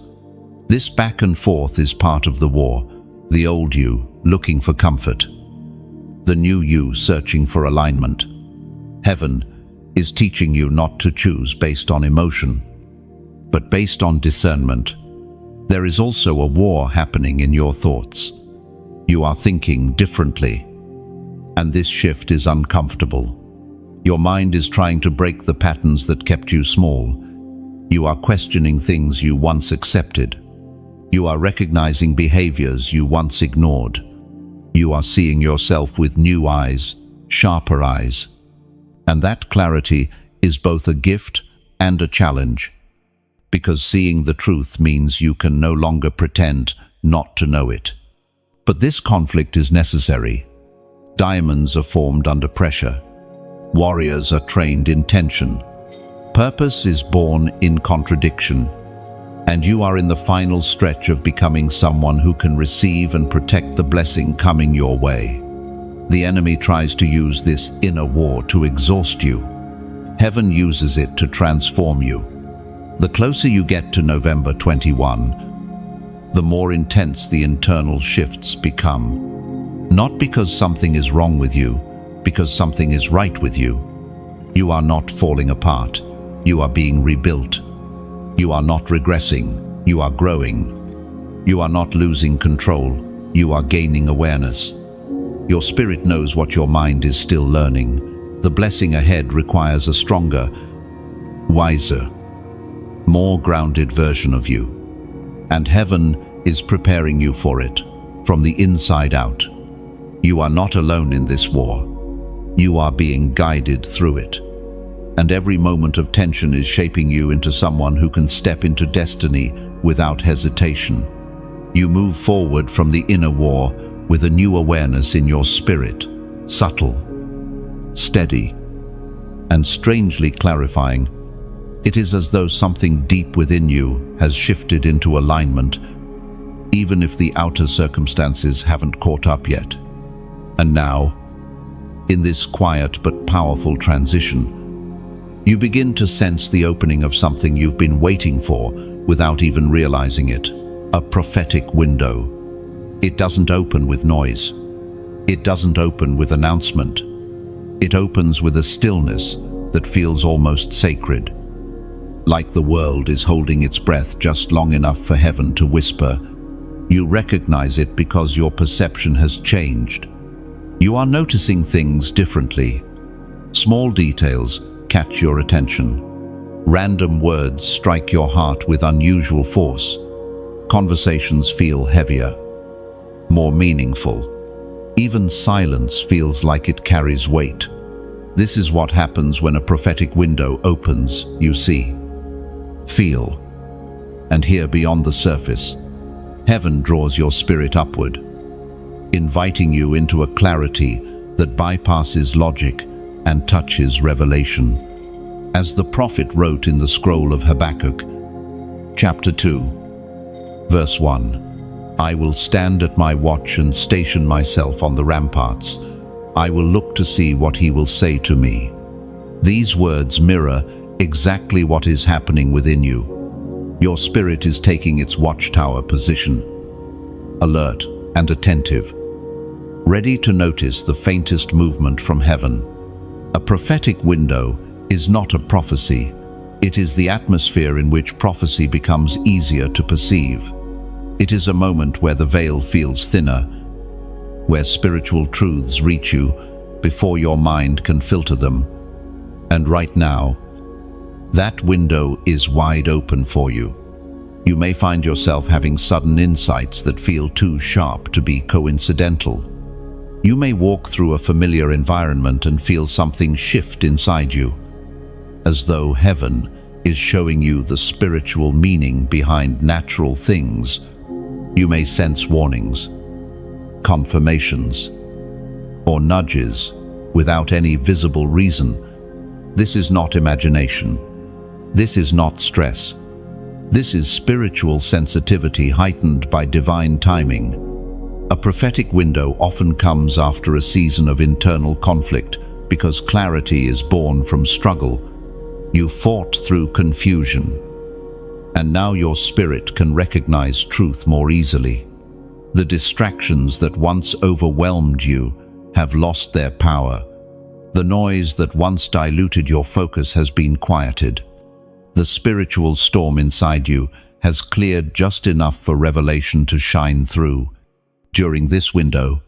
This back and forth is part of the war, the old you looking for comfort, the new you searching for alignment. Heaven is teaching you not to choose based on emotion, but based on discernment. There is also a war happening in your thoughts. You are thinking differently, and this shift is uncomfortable. Your mind is trying to break the patterns that kept you small. You are questioning things you once accepted. You are recognizing behaviors you once ignored. You are seeing yourself with new eyes, sharper eyes. And that clarity is both a gift and a challenge, because seeing the truth means you can no longer pretend not to know it. But this conflict is necessary. Diamonds are formed under pressure. Warriors are trained in tension. Purpose is born in contradiction. And you are in the final stretch of becoming someone who can receive and protect the blessing coming your way. The enemy tries to use this inner war to exhaust you. Heaven uses it to transform you. The closer you get to November 21, the more intense the internal shifts become. Not because something is wrong with you, because something is right with you. You are not falling apart. You are being rebuilt. You are not regressing. You are growing. You are not losing control. You are gaining awareness. Your spirit knows what your mind is still learning. The blessing ahead requires a stronger, wiser, more grounded version of you. And heaven is preparing you for it, from the inside out. You are not alone in this war. You are being guided through it. And every moment of tension is shaping you into someone who can step into destiny without hesitation. You move forward from the inner war with a new awareness in your spirit, subtle, steady, and strangely clarifying. It is as though something deep within you has shifted into alignment, even if the outer circumstances haven't caught up yet. And now, in this quiet but powerful transition, you begin to sense the opening of something you've been waiting for without even realizing it, a prophetic window. It doesn't open with noise. It doesn't open with announcement. It opens with a stillness that feels almost sacred, like the world is holding its breath just long enough for heaven to whisper, You recognize it because your perception has changed. You are noticing things differently. Small details catch your attention. Random words strike your heart with unusual force. Conversations feel heavier, more meaningful. Even silence feels like it carries weight. This is what happens when a prophetic window opens. You see, feel, and hear beyond the surface. Heaven draws your spirit upward, inviting you into a clarity that bypasses logic and touches revelation. As the prophet wrote in the scroll of Habakkuk, chapter 2, verse 1, I will stand at my watch and station myself on the ramparts. I will look to see what he will say to me. These words mirror exactly what is happening within you. Your spirit is taking its watchtower position, alert and attentive, ready to notice the faintest movement from heaven. A prophetic window is not a prophecy. It is the atmosphere in which prophecy becomes easier to perceive. It is a moment where the veil feels thinner, where spiritual truths reach you before your mind can filter them. And right now, that window is wide open for you. You may find yourself having sudden insights that feel too sharp to be coincidental. You may walk through a familiar environment and feel something shift inside you, as though heaven is showing you the spiritual meaning behind natural things. You may sense warnings, confirmations, or nudges without any visible reason. This is not imagination. This is not stress. This is spiritual sensitivity heightened by divine timing. A prophetic window often comes after a season of internal conflict because clarity is born from struggle. You fought through confusion, and now your spirit can recognize truth more easily. The distractions that once overwhelmed you have lost their power. The noise that once diluted your focus has been quieted. The spiritual storm inside you has cleared just enough for revelation to shine through. During this window,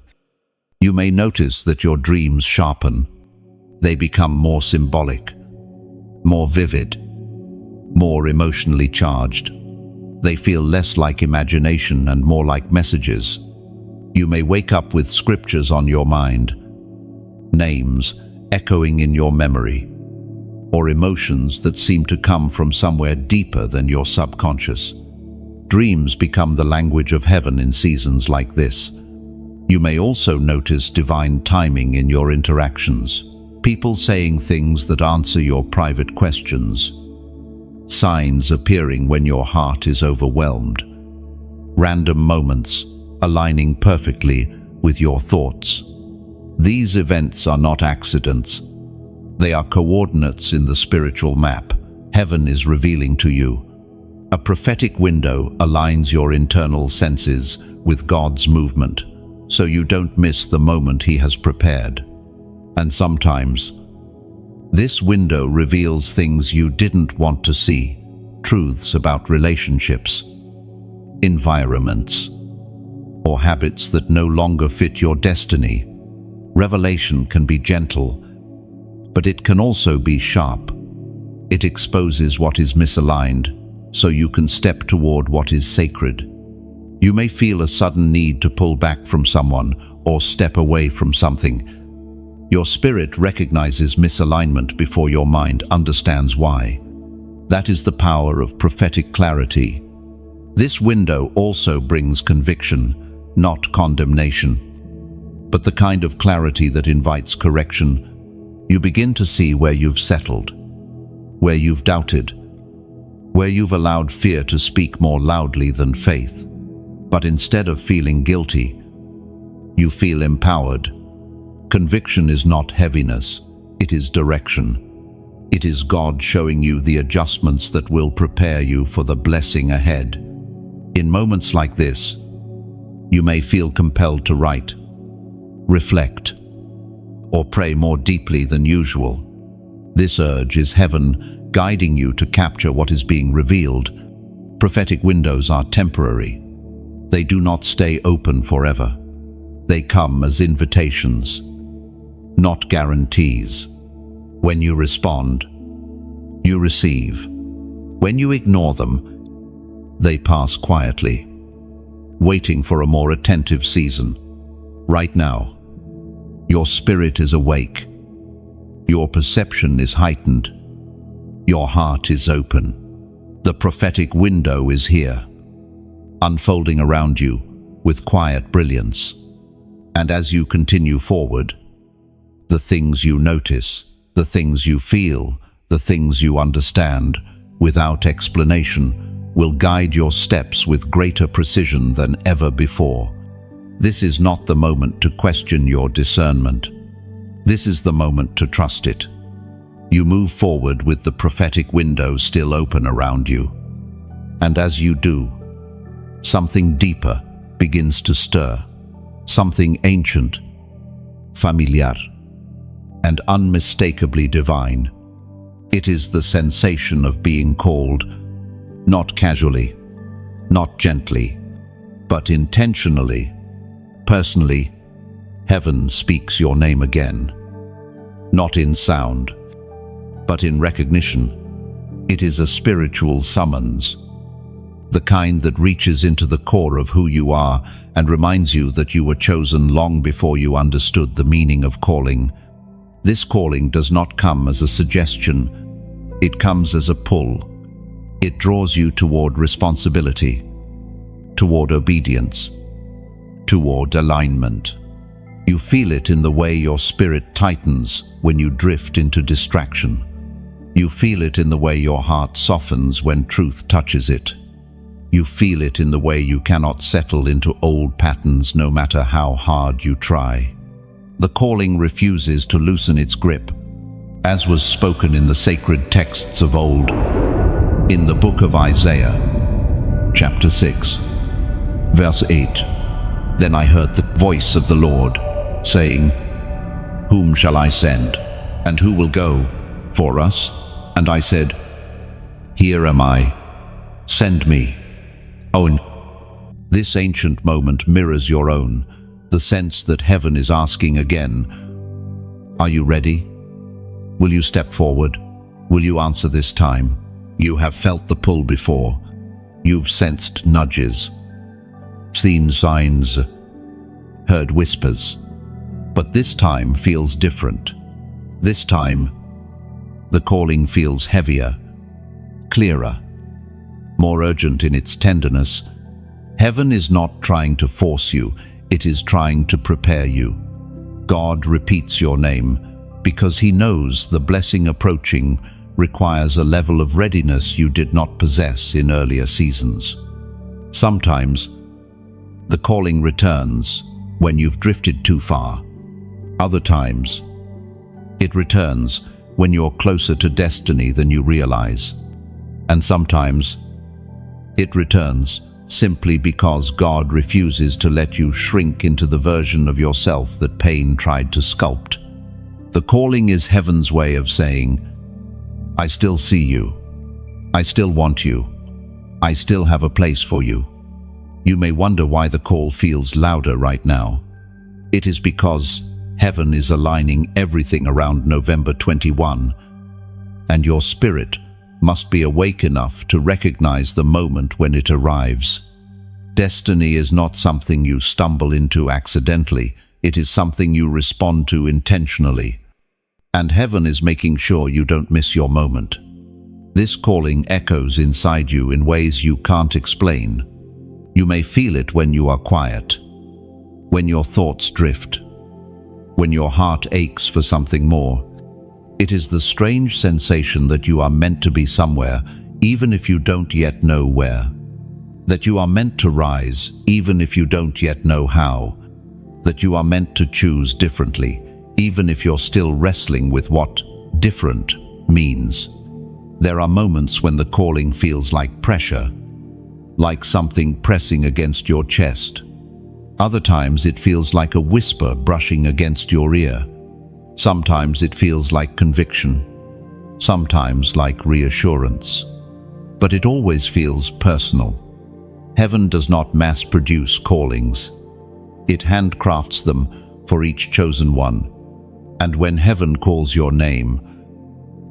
you may notice that your dreams sharpen. They become more symbolic, more vivid, more emotionally charged. They feel less like imagination and more like messages. You may wake up with scriptures on your mind, names echoing in your memory, or emotions that seem to come from somewhere deeper than your subconscious. Dreams become the language of heaven in seasons like this. You may also notice divine timing in your interactions. People saying things that answer your private questions. Signs appearing when your heart is overwhelmed. Random moments aligning perfectly with your thoughts. These events are not accidents. They are coordinates in the spiritual map heaven is revealing to you. A prophetic window aligns your internal senses with God's movement, so you don't miss the moment He has prepared. And sometimes, this window reveals things you didn't want to see, truths about relationships, environments, or habits that no longer fit your destiny. Revelation can be gentle, but it can also be sharp. It exposes what is misaligned, so you can step toward what is sacred. You may feel a sudden need to pull back from someone or step away from something. Your spirit recognizes misalignment before your mind understands why. That is the power of prophetic clarity. This window also brings conviction, not condemnation, but the kind of clarity that invites correction. You begin to see where you've settled, where you've doubted, where you've allowed fear to speak more loudly than faith. But instead of feeling guilty, you feel empowered. Conviction is not heaviness, it is direction. It is God showing you the adjustments that will prepare you for the blessing ahead. In moments like this, you may feel compelled to write, reflect, or pray more deeply than usual. This urge is heaven guiding you to capture what is being revealed. Prophetic windows are temporary. They do not stay open forever. They come as invitations, not guarantees. When you respond, you receive. When you ignore them, they pass quietly, waiting for a more attentive season. Right now, your spirit is awake. Your perception is heightened. Your heart is open. The prophetic window is here, unfolding around you with quiet brilliance. And as you continue forward, the things you notice, the things you feel, the things you understand, without explanation, will guide your steps with greater precision than ever before. This is not the moment to question your discernment. This is the moment to trust it. You move forward with the prophetic window still open around you. And as you do, something deeper begins to stir, something ancient, familiar, and unmistakably divine. It is the sensation of being called, not casually, not gently, but intentionally, personally. Heaven speaks your name again, not in sound, but in recognition. It is a spiritual summons, the kind that reaches into the core of who you are and reminds you that you were chosen long before you understood the meaning of calling. This calling does not come as a suggestion, it comes as a pull. It draws you toward responsibility, toward obedience, toward alignment. You feel it in the way your spirit tightens when you drift into distraction. You feel it in the way your heart softens when truth touches it. You feel it in the way you cannot settle into old patterns no matter how hard you try. The calling refuses to loosen its grip, as was spoken in the sacred texts of old. In the book of Isaiah, chapter 6, verse 8, "Then I heard the voice of the Lord, saying, Whom shall I send, and who will go for us? And I said, Here am I, send me." Oh, this ancient moment mirrors your own, the sense that heaven is asking again, are you ready? Will you step forward? Will you answer this time? You have felt the pull before. You've sensed nudges, seen signs, heard whispers. But this time feels different. This time, the calling feels heavier, clearer, more urgent in its tenderness. Heaven is not trying to force you, it is trying to prepare you. God repeats your name because He knows the blessing approaching requires a level of readiness you did not possess in earlier seasons. Sometimes, the calling returns when you've drifted too far. Other times, it returns when you're closer to destiny than you realize. And sometimes, it returns simply because God refuses to let you shrink into the version of yourself that pain tried to sculpt. The calling is heaven's way of saying, I still see you. I still want you. I still have a place for you. You may wonder why the call feels louder right now. It is because heaven is aligning everything around November 21, and your spirit must be awake enough to recognize the moment when it arrives. Destiny is not something you stumble into accidentally, it is something you respond to intentionally. And heaven is making sure you don't miss your moment. This calling echoes inside you in ways you can't explain. You may feel it when you are quiet, when your thoughts drift, when your heart aches for something more. It is the strange sensation that you are meant to be somewhere, even if you don't yet know where. That you are meant to rise, even if you don't yet know how. That you are meant to choose differently, even if you're still wrestling with what different means. There are moments when the calling feels like pressure, like something pressing against your chest. Other times it feels like a whisper brushing against your ear. Sometimes it feels like conviction, sometimes like reassurance. But it always feels personal. Heaven does not mass-produce callings. It handcrafts them for each chosen one. And when heaven calls your name,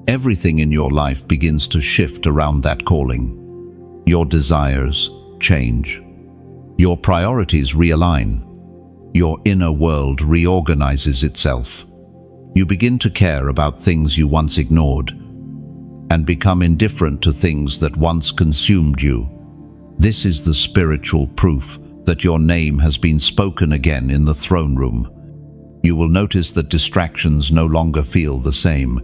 everything in your life begins to shift around that calling. Your desires change. Your priorities realign. Your inner world reorganizes itself. You begin to care about things you once ignored and become indifferent to things that once consumed you. This is the spiritual proof that your name has been spoken again in the throne room. You will notice that distractions no longer feel the same.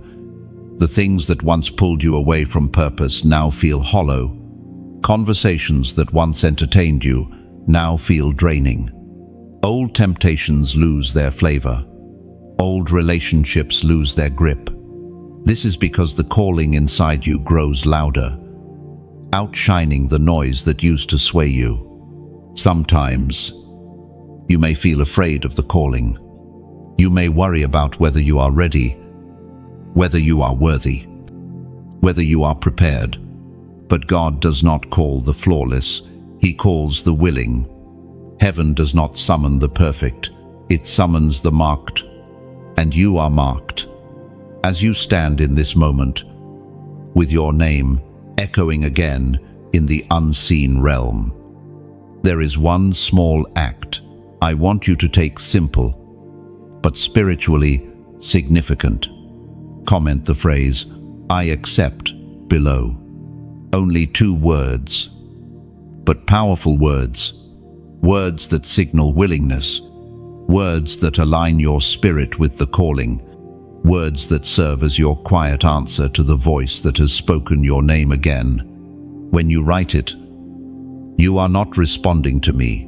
The things that once pulled you away from purpose now feel hollow. Conversations that once entertained you now feel draining. Old temptations lose their flavor. Old relationships lose their grip. This is because the calling inside you grows louder, outshining the noise that used to sway you. Sometimes, you may feel afraid of the calling. You may worry about whether you are ready, whether you are worthy, whether you are prepared. But God does not call the flawless, He calls the willing. Heaven does not summon the perfect, it summons the marked. And you are marked. As you stand in this moment, with your name echoing again in the unseen realm, there is one small act I want you to take, simple, but spiritually significant. Comment the phrase, "I accept," below. Only 2 words, but powerful words. Words that signal willingness. Words that align your spirit with the calling. Words that serve as your quiet answer to the voice that has spoken your name again. When you write it, you are not responding to me.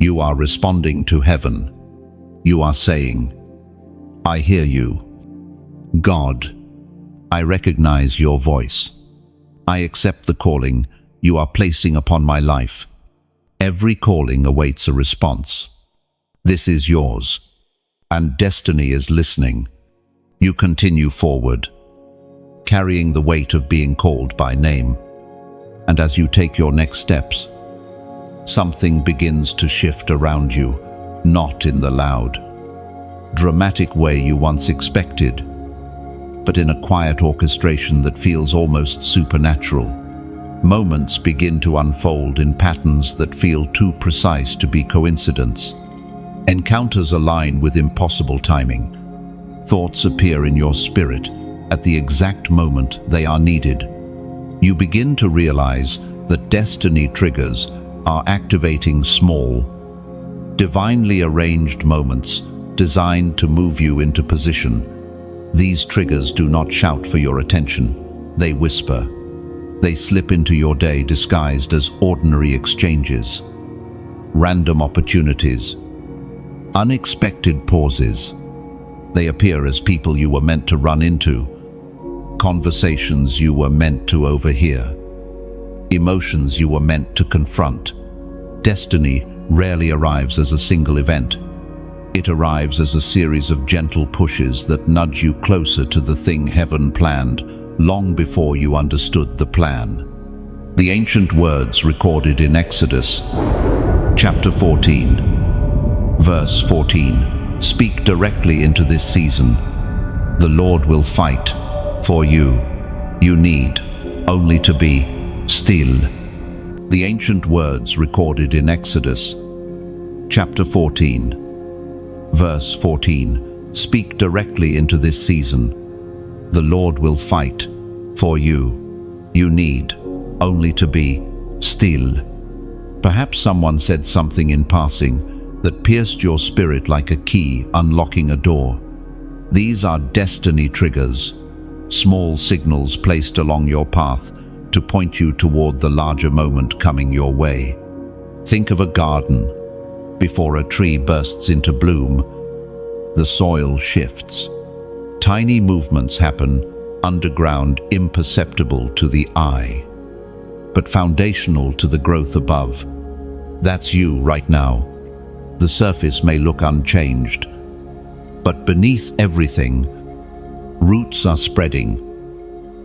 You are responding to heaven. You are saying, "I hear you. God, I recognize your voice. I accept the calling you are placing upon my life." Every calling awaits a response. This is yours, and destiny is listening. You continue forward, carrying the weight of being called by name. And as you take your next steps, something begins to shift around you, not in the loud, dramatic way you once expected, but in a quiet orchestration that feels almost supernatural. Moments begin to unfold in patterns that feel too precise to be coincidence. Encounters align with impossible timing. Thoughts appear in your spirit at the exact moment they are needed. You begin to realize that destiny triggers are activating small, divinely arranged moments designed to move you into position. These triggers do not shout for your attention. They whisper. They slip into your day disguised as ordinary exchanges, random opportunities, unexpected pauses. They appear as people you were meant to run into, conversations you were meant to overhear, emotions you were meant to confront. Destiny rarely arrives as a single event. It arrives as a series of gentle pushes that nudge you closer to the thing heaven planned long before you understood the plan. The ancient words recorded in Exodus, chapter 14, verse 14, speak directly into this season. The Lord will fight for you. You need only to be still. The ancient words recorded in Exodus, chapter 14, verse 14, speak directly into this season. The Lord will fight for you. You need only to be still. Perhaps someone said something in passing that pierced your spirit like a key unlocking a door. These are destiny triggers, small signals placed along your path to point you toward the larger moment coming your way. Think of a garden. Before a tree bursts into bloom, the soil shifts. Tiny movements happen underground, imperceptible to the eye, but foundational to the growth above. That's you right now. The surface may look unchanged, but beneath everything, roots are spreading,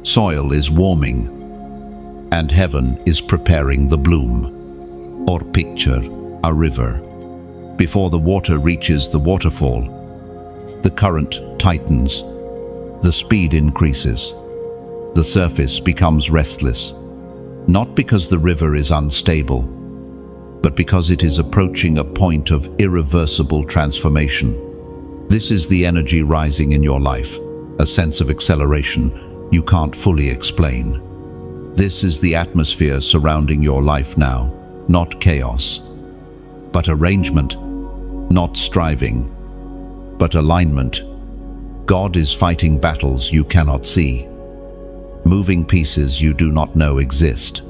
soil is warming, and heaven is preparing the bloom. Or picture a river. Before the water reaches the waterfall, the current tightens, the speed increases, the surface becomes restless, not because the river is unstable, but because it is approaching a point of irreversible transformation. This is the energy rising in your life, a sense of acceleration you can't fully explain. This is the atmosphere surrounding your life now, not chaos, but arrangement, not striving, but alignment. God is fighting battles you cannot see, moving pieces you do not know exist,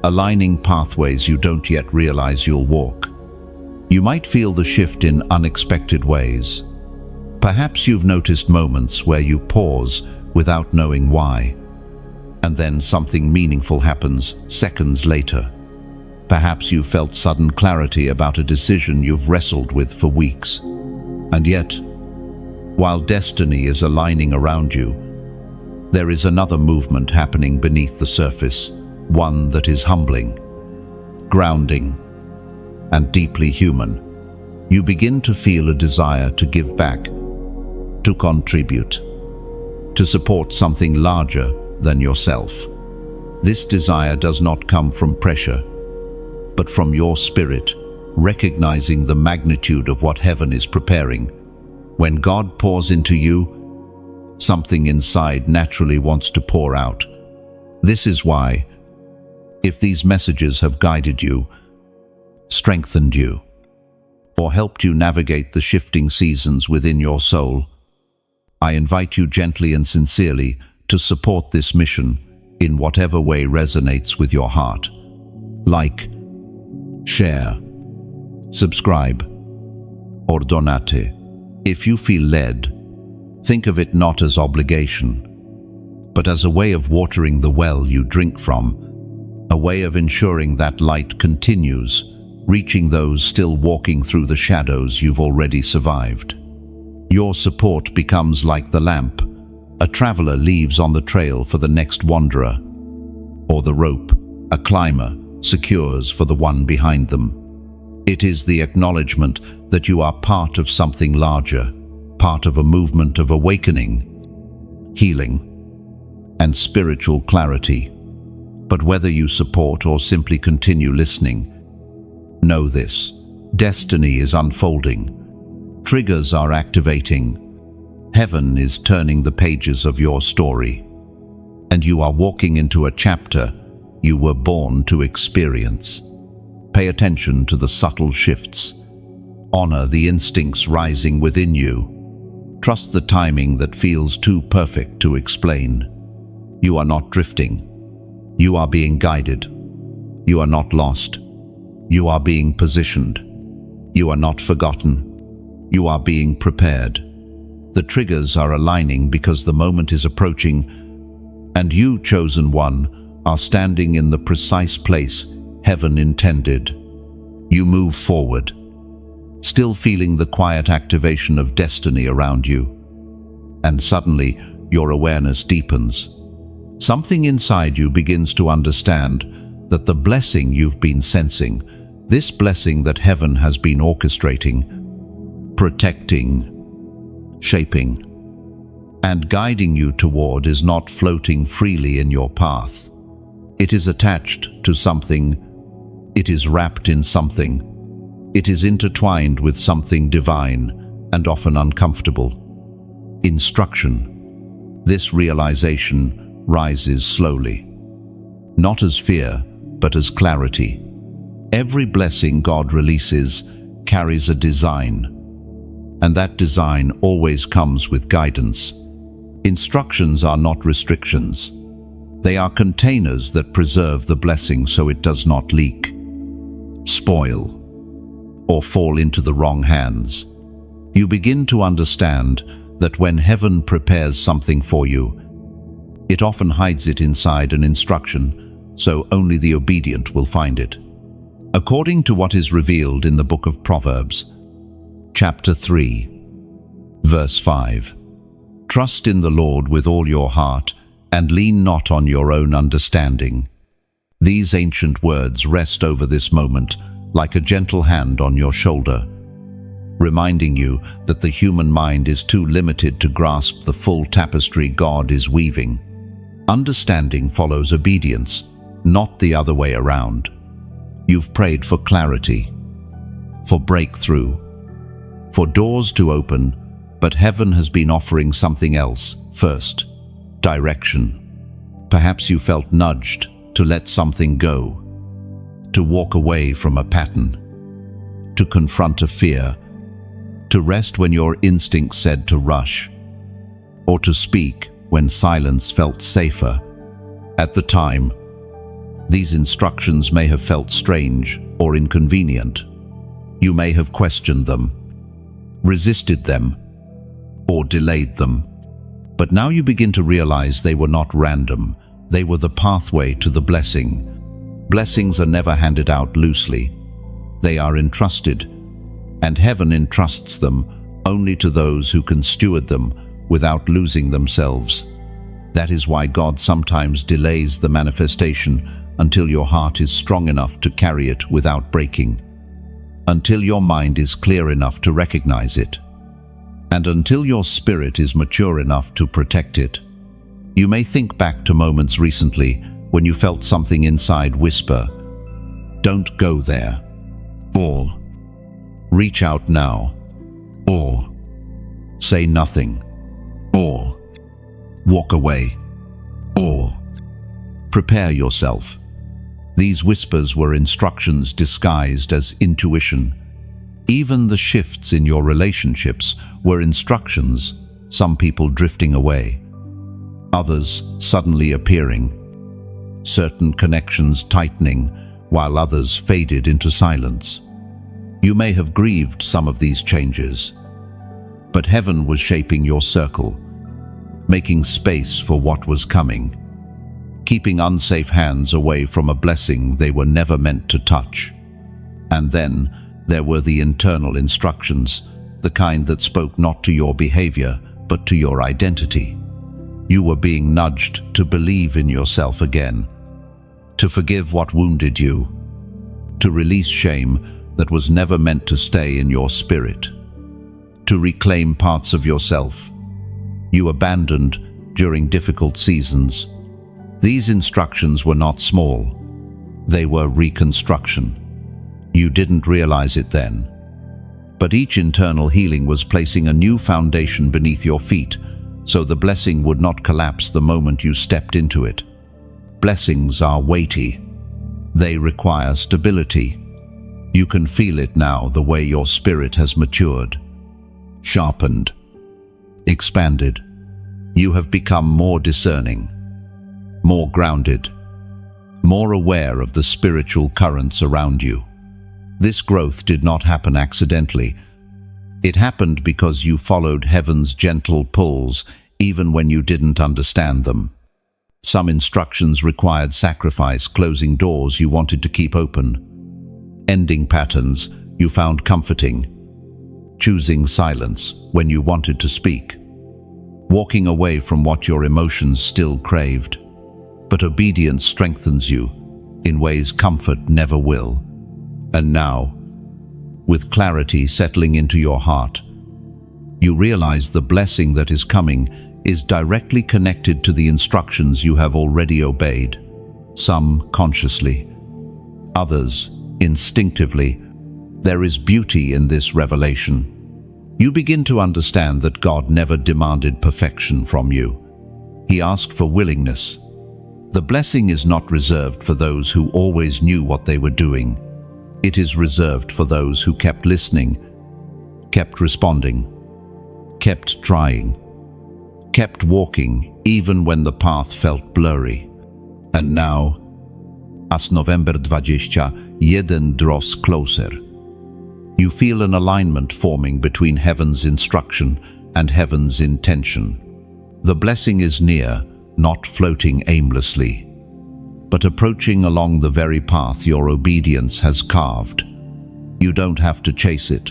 aligning pathways you don't yet realize you'll walk. You might feel the shift in unexpected ways. Perhaps you've noticed moments where you pause without knowing why, and then something meaningful happens seconds later. Perhaps you felt sudden clarity about a decision you've wrestled with for weeks. And yet, while destiny is aligning around you, there is another movement happening beneath the surface, one that is humbling, grounding, and deeply human. You begin to feel a desire to give back, to contribute, to support something larger than yourself. This desire does not come from pressure, but from your spirit, recognizing the magnitude of what heaven is preparing. When God pours into you, something inside naturally wants to pour out. This is why, if these messages have guided you, strengthened you, or helped you navigate the shifting seasons within your soul, I invite you gently and sincerely to support this mission in whatever way resonates with your heart. Like, share, subscribe, or donate. If you feel led, think of it not as obligation, but as a way of watering the well you drink from, a way of ensuring that light continues, reaching those still walking through the shadows you've already survived. Your support becomes like the lamp a traveler leaves on the trail for the next wanderer, or the rope a climber secures for the one behind them. It is the acknowledgement that you are part of something larger, part of a movement of awakening, healing, and spiritual clarity. But whether you support or simply continue listening, know this: destiny is unfolding, triggers are activating, heaven is turning the pages of your story, and you are walking into a chapter you were born to experience. Pay attention to the subtle shifts. Honor the instincts rising within you. Trust the timing that feels too perfect to explain. You are not drifting. You are being guided. You are not lost. You are being positioned. You are not forgotten. You are being prepared. The triggers are aligning because the moment is approaching, and you, chosen one, are standing in the precise place heaven intended. You move forward, still feeling the quiet activation of destiny around you. And suddenly, your awareness deepens. Something inside you begins to understand that the blessing you've been sensing, this blessing that heaven has been orchestrating, protecting, shaping, and guiding you toward, is not floating freely in your path. It is attached to something. It is wrapped in something. It is intertwined with something divine and often uncomfortable. Instruction. This realization rises slowly, not as fear, but as clarity. Every blessing God releases carries a design, and that design always comes with guidance. Instructions are not restrictions. They are containers that preserve the blessing so it does not leak, spoil, or fall into the wrong hands. You begin to understand that when heaven prepares something for you, it often hides it inside an instruction, so only the obedient will find it. According to what is revealed in the book of Proverbs, chapter 3, verse 5, "Trust in the Lord with all your heart, and lean not on your own understanding. These ancient words rest over this moment like a gentle hand on your shoulder, reminding you that the human mind is too limited to grasp the full tapestry God is weaving. Understanding follows obedience, not the other way around. You've prayed for clarity, for breakthrough, for doors to open, but heaven has been offering something else first: direction. Perhaps you felt nudged to let something go, to walk away from a pattern, to confront a fear, to rest when your instincts said to rush, or to speak when silence felt safer. At the time, these instructions may have felt strange or inconvenient. You may have questioned them, resisted them, or delayed them. But now you begin to realize they were not random. They were the pathway to the blessing. Blessings are never handed out loosely. They are entrusted, and heaven entrusts them only to those who can steward them without losing themselves. That is why God sometimes delays the manifestation until your heart is strong enough to carry it without breaking, until your mind is clear enough to recognize it, and until your spirit is mature enough to protect it. You may think back to moments recently when you felt something inside whisper, "Don't go there," or "Reach out now," or "Say nothing," or "Walk away," or "Prepare yourself." These whispers were instructions disguised as intuition. Even the shifts in your relationships were instructions, some people drifting away, others suddenly appearing, certain connections tightening while others faded into silence. You may have grieved some of these changes, but heaven was shaping your circle, making space for what was coming, keeping unsafe hands away from a blessing they were never meant to touch. And then there were the internal instructions, the kind that spoke not to your behavior, but to your identity. You were being nudged to believe in yourself again, to forgive what wounded you, to release shame that was never meant to stay in your spirit, to reclaim parts of yourself you abandoned during difficult seasons. These instructions were not small. They were reconstruction. You didn't realize it then, but each internal healing was placing a new foundation beneath your feet, so the blessing would not collapse the moment you stepped into it. Blessings are weighty. They require stability. You can feel it now, the way your spirit has matured, sharpened, expanded. You have become more discerning, more grounded, more aware of the spiritual currents around you. This growth did not happen accidentally. It happened because you followed heaven's gentle pulls even when you didn't understand them. Some instructions required sacrifice, closing doors you wanted to keep open, ending patterns you found comforting, choosing silence when you wanted to speak, walking away from what your emotions still craved. But obedience strengthens you in ways comfort never will. And now, with clarity settling into your heart, you realize the blessing that is coming is directly connected to the instructions you have already obeyed, some consciously, others instinctively. There is beauty in this revelation. You begin to understand that God never demanded perfection from you. He asked for willingness. The blessing is not reserved for those who always knew what they were doing. It is reserved for those who kept listening, kept responding, kept trying, kept walking even when the path felt blurry. And now, as November 21 draws closer, you feel an alignment forming between heaven's instruction and heaven's intention. The blessing is near, not floating aimlessly, but approaching along the very path your obedience has carved. You don't have to chase it.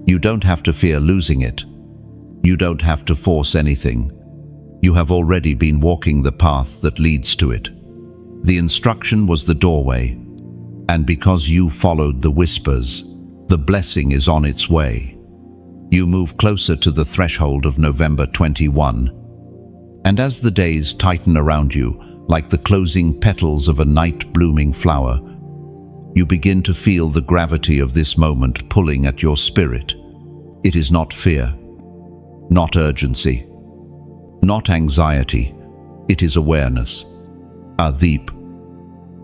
You don't have to fear losing it. You don't have to force anything. You have already been walking the path that leads to it. The instruction was the doorway, and because you followed the whispers, the blessing is on its way. You move closer to the threshold of November 21, and as the days tighten around you, like the closing petals of a night-blooming flower, you begin to feel the gravity of this moment pulling at your spirit. It is not fear, not urgency, not anxiety. It is awareness, a deep,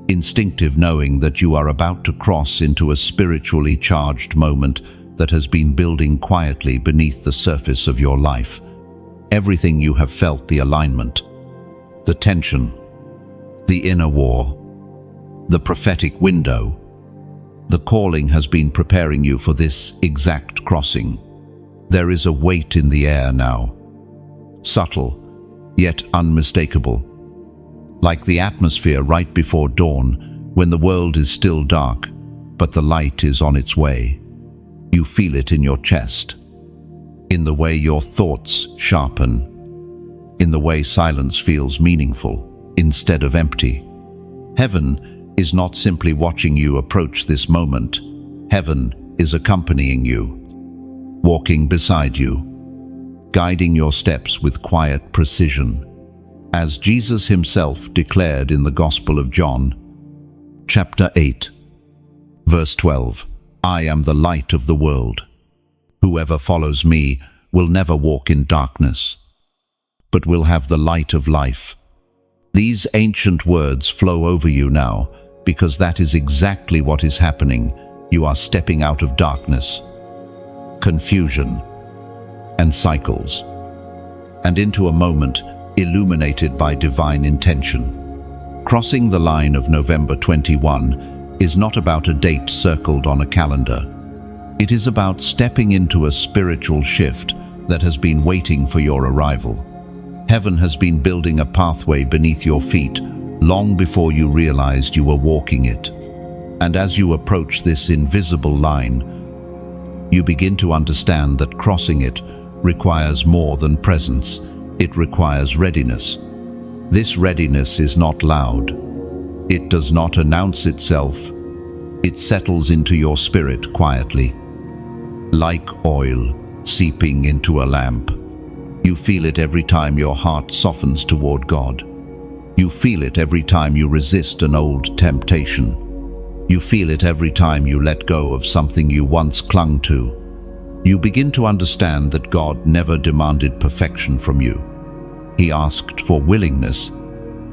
instinctive knowing that you are about to cross into a spiritually charged moment that has been building quietly beneath the surface of your life. Everything you have felt, the alignment, the tension, the inner war, the prophetic window, the calling has been preparing you for this exact crossing. There is a weight in the air now, subtle, yet unmistakable, like the atmosphere right before dawn when the world is still dark, but the light is on its way. You feel it in your chest, in the way your thoughts sharpen, in the way silence feels meaningful instead of empty. Heaven is not simply watching you approach this moment. Heaven is accompanying you, walking beside you, guiding your steps with quiet precision. As Jesus himself declared in the Gospel of John, chapter 8, verse 12, "I am the light of the world. Whoever follows me will never walk in darkness, but will have the light of life." These ancient words flow over you now, because that is exactly what is happening. You are stepping out of darkness, confusion, and cycles, and into a moment illuminated by divine intention. Crossing the line of November 21 is not about a date circled on a calendar. It is about stepping into a spiritual shift that has been waiting for your arrival. Heaven has been building a pathway beneath your feet long before you realized you were walking it. And as you approach this invisible line, you begin to understand that crossing it requires more than presence. It requires readiness. This readiness is not loud. It does not announce itself. It settles into your spirit quietly, like oil seeping into a lamp. You feel it every time your heart softens toward God. You feel it every time you resist an old temptation. You feel it every time you let go of something you once clung to. You begin to understand that God never demanded perfection from you. He asked for willingness.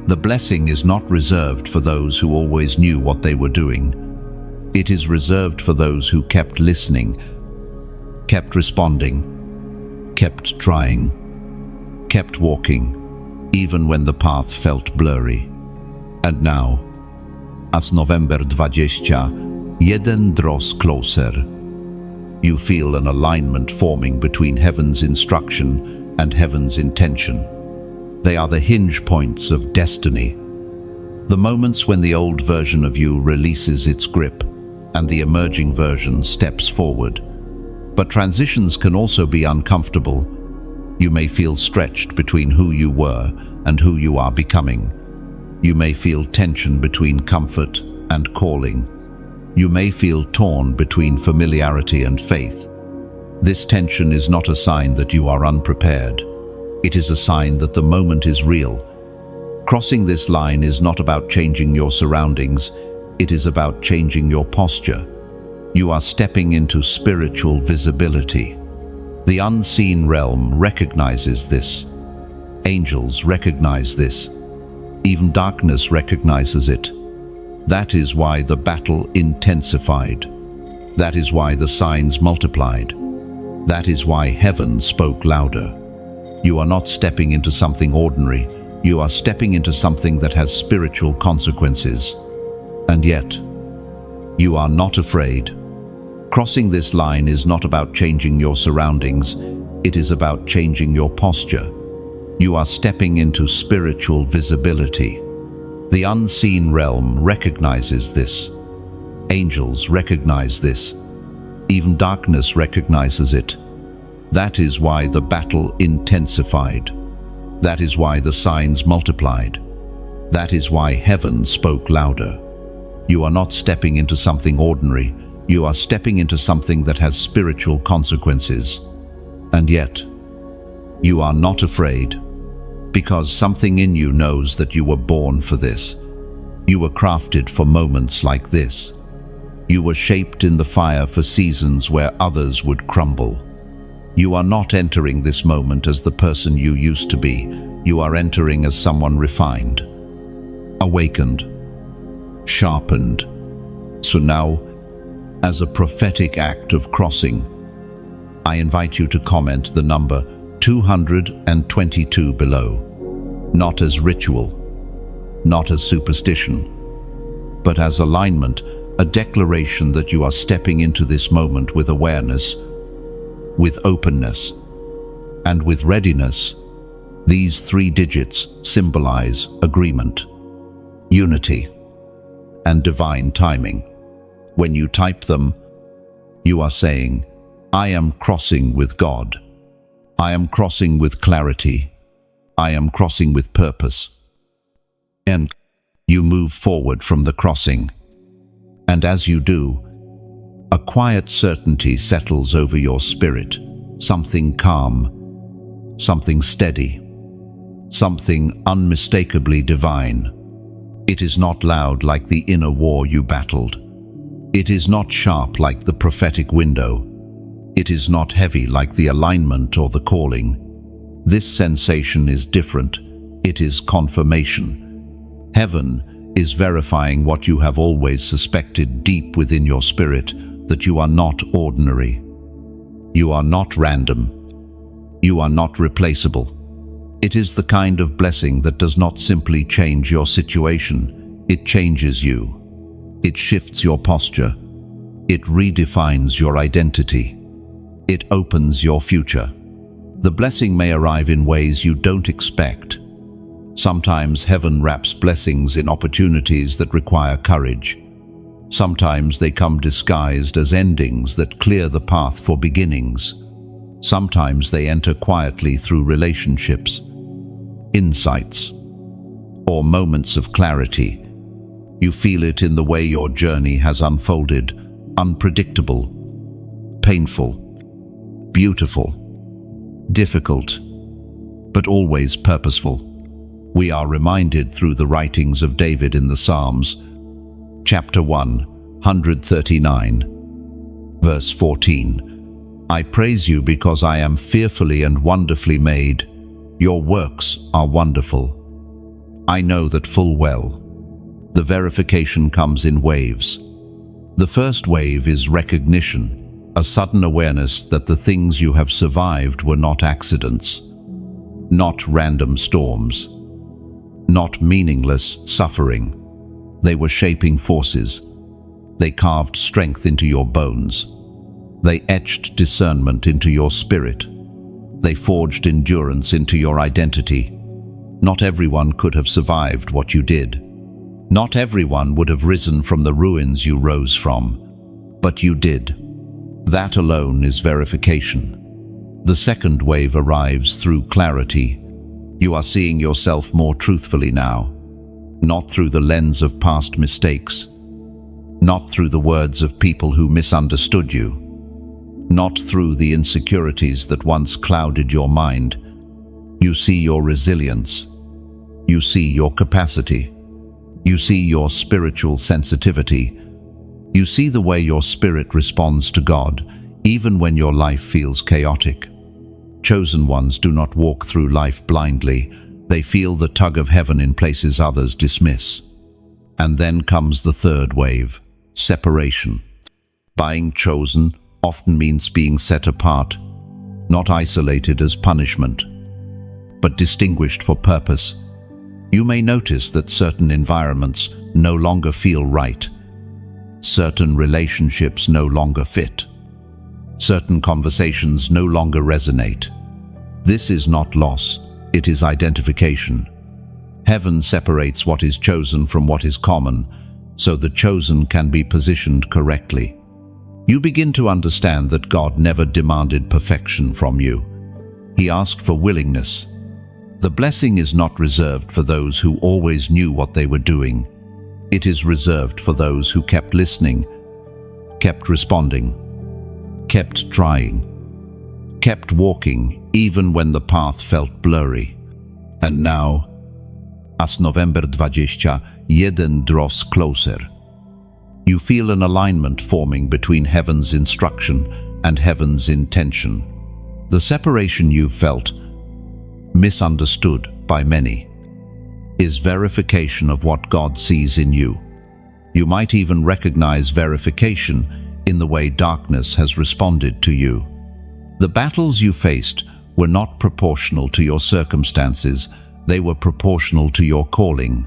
The blessing is not reserved for those who always knew what they were doing. It is reserved for those who kept listening, kept responding, kept trying, kept walking, even when the path felt blurry. And now, as November 21 draws closer, you feel an alignment forming between heaven's instruction and heaven's intention. They are the hinge points of destiny, the moments when the old version of you releases its grip and the emerging version steps forward. But transitions can also be uncomfortable. You may feel stretched between who you were and who you are becoming. You may feel tension between comfort and calling. You may feel torn between familiarity and faith. This tension is not a sign that you are unprepared. It is a sign that the moment is real. Crossing this line is not about changing your surroundings. It is about changing your posture. You are stepping into spiritual visibility. The unseen realm recognizes this. Angels recognize this. Even darkness recognizes it. That is why the battle intensified. That is why the signs multiplied. That is why heaven spoke louder. You are not stepping into something ordinary. You are stepping into something that has spiritual consequences. And yet, you are not afraid. Crossing this line is not about changing your surroundings. It is about changing your posture. You are stepping into spiritual visibility. The unseen realm recognizes this. Angels recognize this. Even darkness recognizes it. That is why the battle intensified. That is why the signs multiplied. That is why heaven spoke louder. You are not stepping into something ordinary. You are stepping into something that has spiritual consequences. And yet, you are not afraid, because something in you knows that you were born for this. You were crafted for moments like this. You were shaped in the fire for seasons where others would crumble. You are not entering this moment as the person you used to be. You are entering as someone refined, awakened, sharpened. So now, as a prophetic act of crossing, I invite you to comment the number 222 below, not as ritual, not as superstition, but as alignment, a declaration that you are stepping into this moment with awareness, with openness, and with readiness. These 3 digits symbolize agreement, unity, and divine timing. When you type them, you are saying, I am crossing with God. I am crossing with clarity. I am crossing with purpose. And you move forward from the crossing. And as you do, a quiet certainty settles over your spirit, something calm, something steady, something unmistakably divine. It is not loud like the inner war you battled. It is not sharp like the prophetic window. It is not heavy like the alignment or the calling. This sensation is different. It is confirmation. Heaven is verifying what you have always suspected deep within your spirit, that you are not ordinary. You are not random. You are not replaceable. It is the kind of blessing that does not simply change your situation. It changes you. It shifts your posture. It redefines your identity. It opens your future. The blessing may arrive in ways you don't expect. Sometimes heaven wraps blessings in opportunities that require courage. Sometimes they come disguised as endings that clear the path for beginnings. Sometimes they enter quietly through relationships, insights, or moments of clarity. You feel it in the way your journey has unfolded, unpredictable, painful, beautiful, difficult, but always purposeful. We are reminded through the writings of David in the Psalms, chapter 139, verse 14. I praise you because I am fearfully and wonderfully made. Your works are wonderful. I know that full well. The verification comes in waves. The first wave is recognition, a sudden awareness that the things you have survived were not accidents, not random storms, not meaningless suffering. They were shaping forces. They carved strength into your bones. They etched discernment into your spirit. They forged endurance into your identity. Not everyone could have survived what you did. Not everyone would have risen from the ruins you rose from, but you did. That alone is verification. The second wave arrives through clarity. You are seeing yourself more truthfully now, not through the lens of past mistakes, not through the words of people who misunderstood you, not through the insecurities that once clouded your mind. You see your resilience. You see your capacity. You see your spiritual sensitivity. You see the way your spirit responds to God, even when your life feels chaotic. Chosen ones do not walk through life blindly. They feel the tug of heaven in places others dismiss. And then comes the third wave, separation. Being chosen often means being set apart, not isolated as punishment, but distinguished for purpose. You may notice that certain environments no longer feel right. Certain relationships no longer fit. Certain conversations no longer resonate. This is not loss, it is identification. Heaven separates what is chosen from what is common, so the chosen can be positioned correctly. You begin to understand that God never demanded perfection from you. He asked for willingness. The blessing is not reserved for those who always knew what they were doing. It is reserved for those who kept listening, kept responding, kept trying, kept walking even when the path felt blurry. And now, as November 21 draws closer, you feel an alignment forming between heaven's instruction and heaven's intention. The separation you felt, misunderstood by many, is verification of what God sees in you. You might even recognize verification in the way darkness has responded to you. The battles you faced were not proportional to your circumstances, they were proportional to your calling.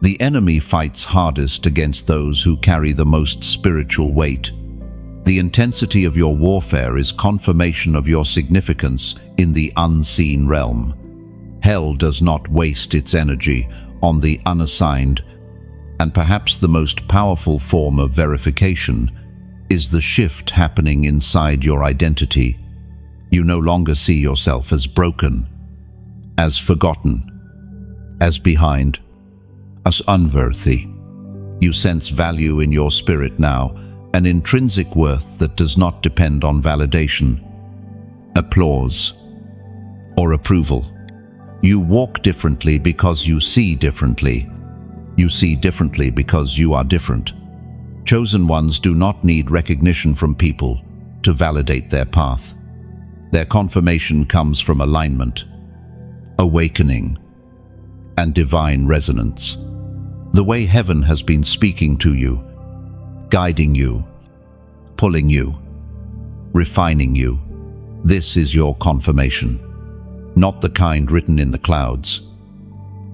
The enemy fights hardest against those who carry the most spiritual weight. The intensity of your warfare is confirmation of your significance in the unseen realm. Hell does not waste its energy on the unassigned, and perhaps the most powerful form of verification is the shift happening inside your identity. You no longer see yourself as broken, as forgotten, as behind, as unworthy. You sense value in your spirit now, an intrinsic worth that does not depend on validation, applause, or approval. You walk differently because you see differently. You see differently because you are different. Chosen ones do not need recognition from people to validate their path. Their confirmation comes from alignment, awakening, and divine resonance. The way heaven has been speaking to you, guiding you, pulling you, refining you. This is your confirmation. Not the kind written in the clouds,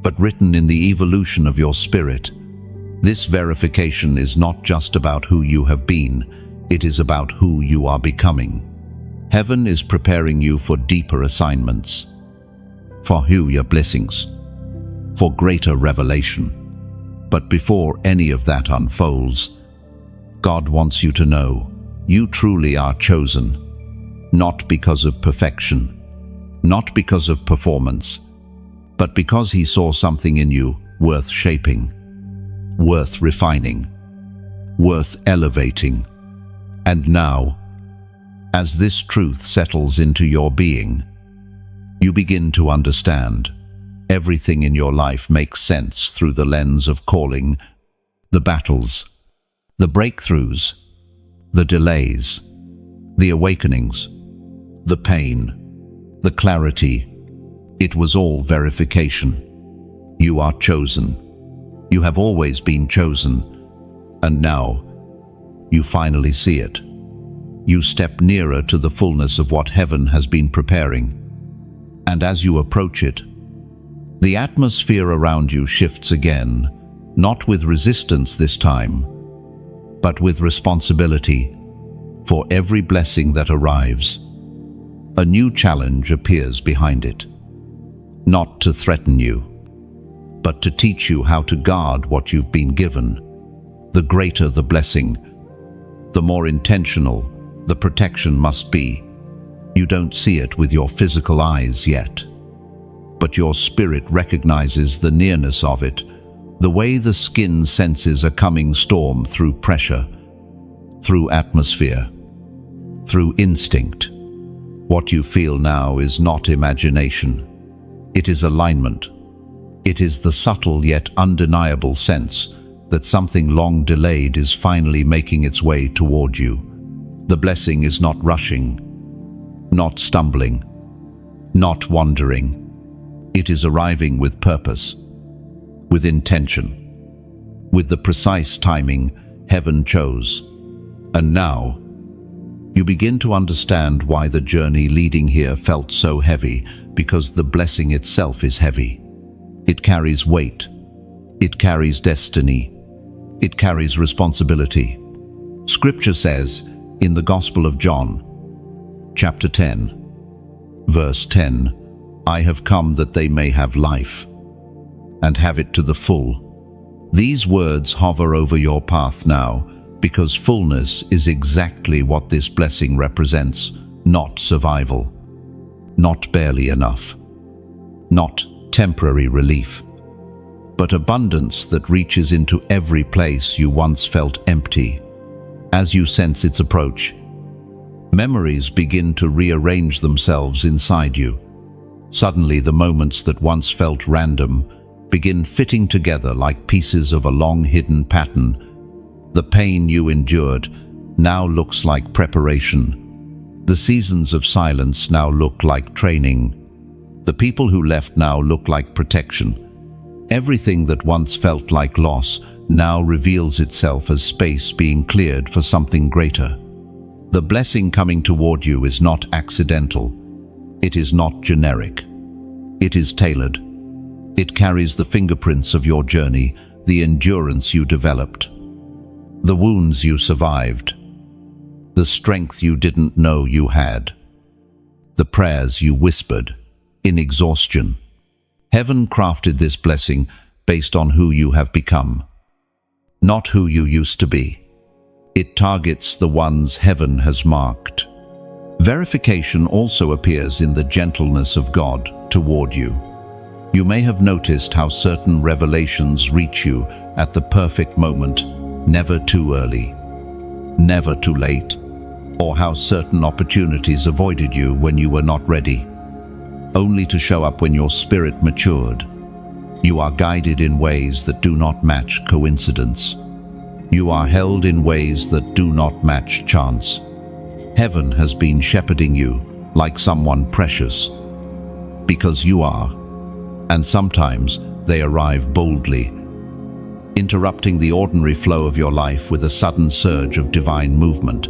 but written in the evolution of your spirit. This verification is not just about who you have been, it is about who you are becoming. Heaven is preparing you for deeper assignments, for higher blessings, for greater revelation. But before any of that unfolds, God wants you to know you truly are chosen, not because of perfection, not because of performance, but because He saw something in you worth shaping, worth refining, worth elevating. And now, as this truth settles into your being, you begin to understand. Everything in your life makes sense through the lens of calling. The battles, the breakthroughs, the delays, the awakenings, the pain, the clarity. It was all verification. You are chosen. You have always been chosen. And now, you finally see it. You step nearer to the fullness of what heaven has been preparing. And as you approach it, the atmosphere around you shifts again, not with resistance this time, but with responsibility for every blessing that arrives. A new challenge appears behind it, not to threaten you, but to teach you how to guard what you've been given. The greater the blessing, the more intentional the protection must be. You don't see it with your physical eyes yet, but your spirit recognizes the nearness of it, the way the skin senses a coming storm through pressure, through atmosphere, through instinct. What you feel now is not imagination. It is alignment. It is the subtle yet undeniable sense that something long delayed is finally making its way toward you. The blessing is not rushing, not stumbling, not wandering. It is arriving with purpose, with intention, with the precise timing heaven chose. And now, you begin to understand why the journey leading here felt so heavy, because the blessing itself is heavy. It carries weight. It carries destiny. It carries responsibility. Scripture says in the Gospel of John, chapter 10, verse 10, I have come that they may have life, and have it to the full. These words hover over your path now, because fullness is exactly what this blessing represents, not survival, not barely enough, not temporary relief, but abundance that reaches into every place you once felt empty. As you sense its approach, memories begin to rearrange themselves inside you. Suddenly, the moments that once felt random begin fitting together like pieces of a long-hidden pattern. The pain you endured now looks like preparation. The seasons of silence now look like training. The people who left now look like protection. Everything that once felt like loss now reveals itself as space being cleared for something greater. The blessing coming toward you is not accidental. It is not generic. It is tailored. It carries the fingerprints of your journey, the endurance you developed, the wounds you survived, the strength you didn't know you had, the prayers you whispered in exhaustion. Heaven crafted this blessing based on who you have become, not who you used to be. It targets the ones heaven has marked. Verification also appears in the gentleness of God toward you. You may have noticed how certain revelations reach you at the perfect moment, never too early, never too late, or how certain opportunities avoided you when you were not ready, only to show up when your spirit matured. You are guided in ways that do not match coincidence. You are held in ways that do not match chance. Heaven has been shepherding you like someone precious, because you are, and sometimes they arrive boldly, interrupting the ordinary flow of your life with a sudden surge of divine movement.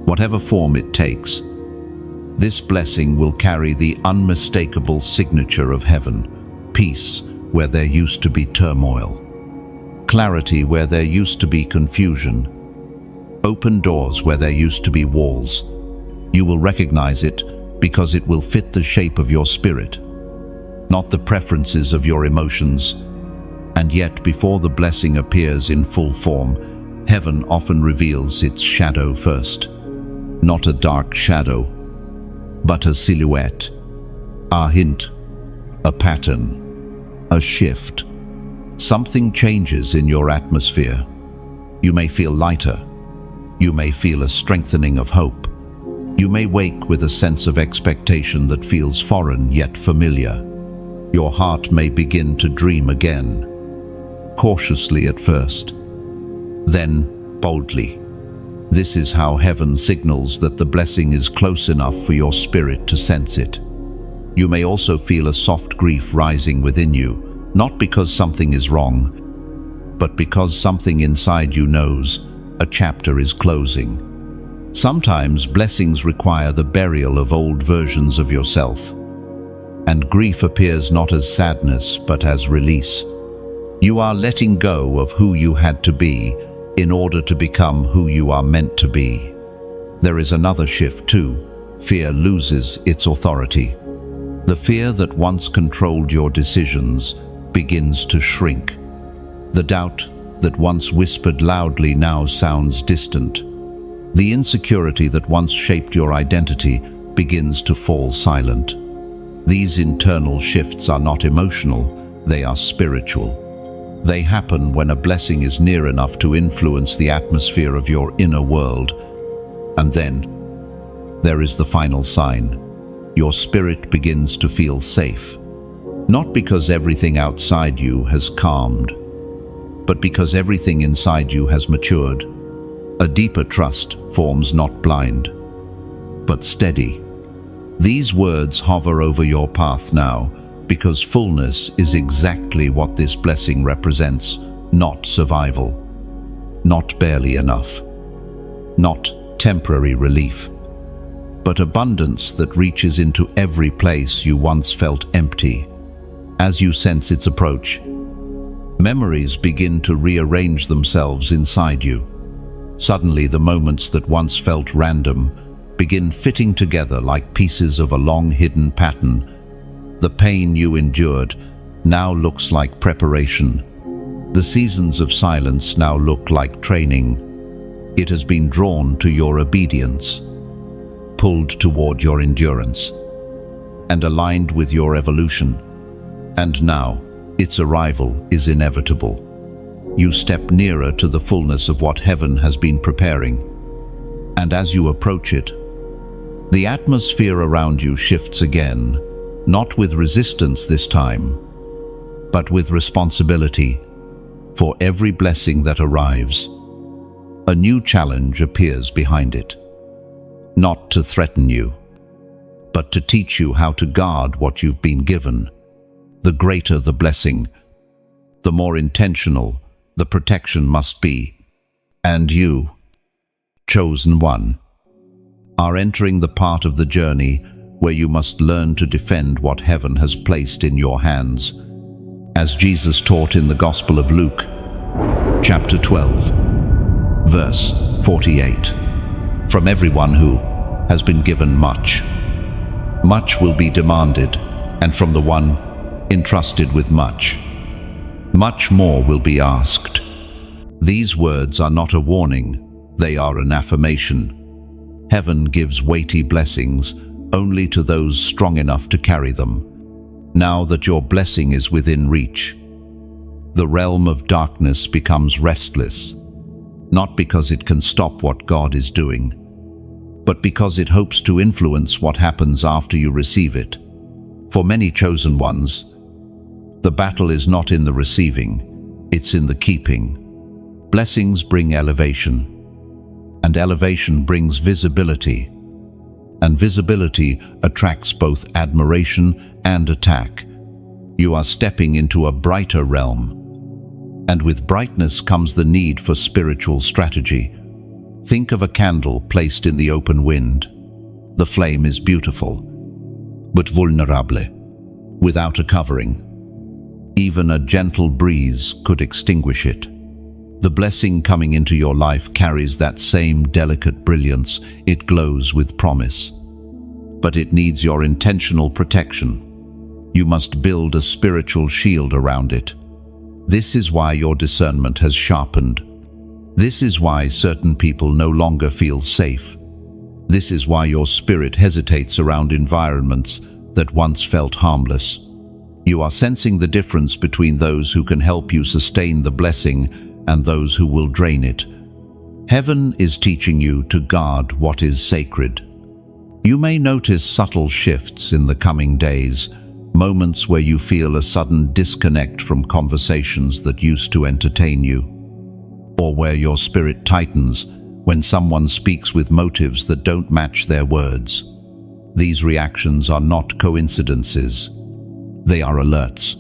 Whatever form it takes, this blessing will carry the unmistakable signature of heaven: peace where there used to be turmoil, clarity where there used to be confusion, open doors where there used to be walls. You will recognize it because it will fit the shape of your spirit, not the preferences of your emotions. And yet, before the blessing appears in full form, heaven often reveals its shadow first. Not a dark shadow, but a silhouette, a hint, a pattern, a shift. Something changes in your atmosphere. You may feel lighter. You may feel a strengthening of hope. You may wake with a sense of expectation that feels foreign yet familiar. Your heart may begin to dream again, cautiously at first, then boldly. This is how heaven signals that the blessing is close enough for your spirit to sense it. You may also feel a soft grief rising within you, not because something is wrong, but because something inside you knows a chapter is closing. Sometimes blessings require the burial of old versions of yourself, and grief appears not as sadness but as release. You are letting go of who you had to be in order to become who you are meant to be. There is another shift too. Fear loses its authority. The fear that once controlled your decisions begins to shrink. The doubt that once whispered loudly now sounds distant. The insecurity that once shaped your identity begins to fall silent. These internal shifts are not emotional, they are spiritual. They happen when a blessing is near enough to influence the atmosphere of your inner world. And then, there is the final sign. Your spirit begins to feel safe. Not because everything outside you has calmed, but because everything inside you has matured. A deeper trust forms, not blind, but steady. These words hover over your path now, because fullness is exactly what this blessing represents, not survival, not barely enough, not temporary relief, but abundance that reaches into every place you once felt empty. As you sense its approach, memories begin to rearrange themselves inside you. Suddenly, the moments that once felt random begin fitting together like pieces of a long-hidden pattern. The pain you endured now looks like preparation. The seasons of silence now look like training. It has been drawn to your obedience, pulled toward your endurance, and aligned with your evolution. And now, its arrival is inevitable. You step nearer to the fullness of what heaven has been preparing. And as you approach it, the atmosphere around you shifts again, not with resistance this time, but with responsibility for every blessing that arrives. A new challenge appears behind it, not to threaten you, but to teach you how to guard what you've been given. The greater the blessing, the more intentional the protection must be. And you, chosen one, are entering the part of the journey where you must learn to defend what heaven has placed in your hands. As Jesus taught in the Gospel of Luke, chapter 12, verse 48, "From everyone who has been given much, much will be demanded, and from the one entrusted with much, much more will be asked." These words are not a warning, they are an affirmation. Heaven gives weighty blessings only to those strong enough to carry them. Now that your blessing is within reach, the realm of darkness becomes restless, not because it can stop what God is doing, but because it hopes to influence what happens after you receive it. For many chosen ones, the battle is not in the receiving, it's in the keeping. Blessings bring elevation, and elevation brings visibility, and visibility attracts both admiration and attack. You are stepping into a brighter realm, and with brightness comes the need for spiritual strategy. Think of a candle placed in the open wind. The flame is beautiful, but vulnerable, without a covering. Even a gentle breeze could extinguish it. The blessing coming into your life carries that same delicate brilliance. It glows with promise. But it needs your intentional protection. You must build a spiritual shield around it. This is why your discernment has sharpened. This is why certain people no longer feel safe. This is why your spirit hesitates around environments that once felt harmless. You are sensing the difference between those who can help you sustain the blessing and those who will drain it. Heaven is teaching you to guard what is sacred. You may notice subtle shifts in the coming days, moments where you feel a sudden disconnect from conversations that used to entertain you, or where your spirit tightens when someone speaks with motives that don't match their words. These reactions are not coincidences. They are alerts.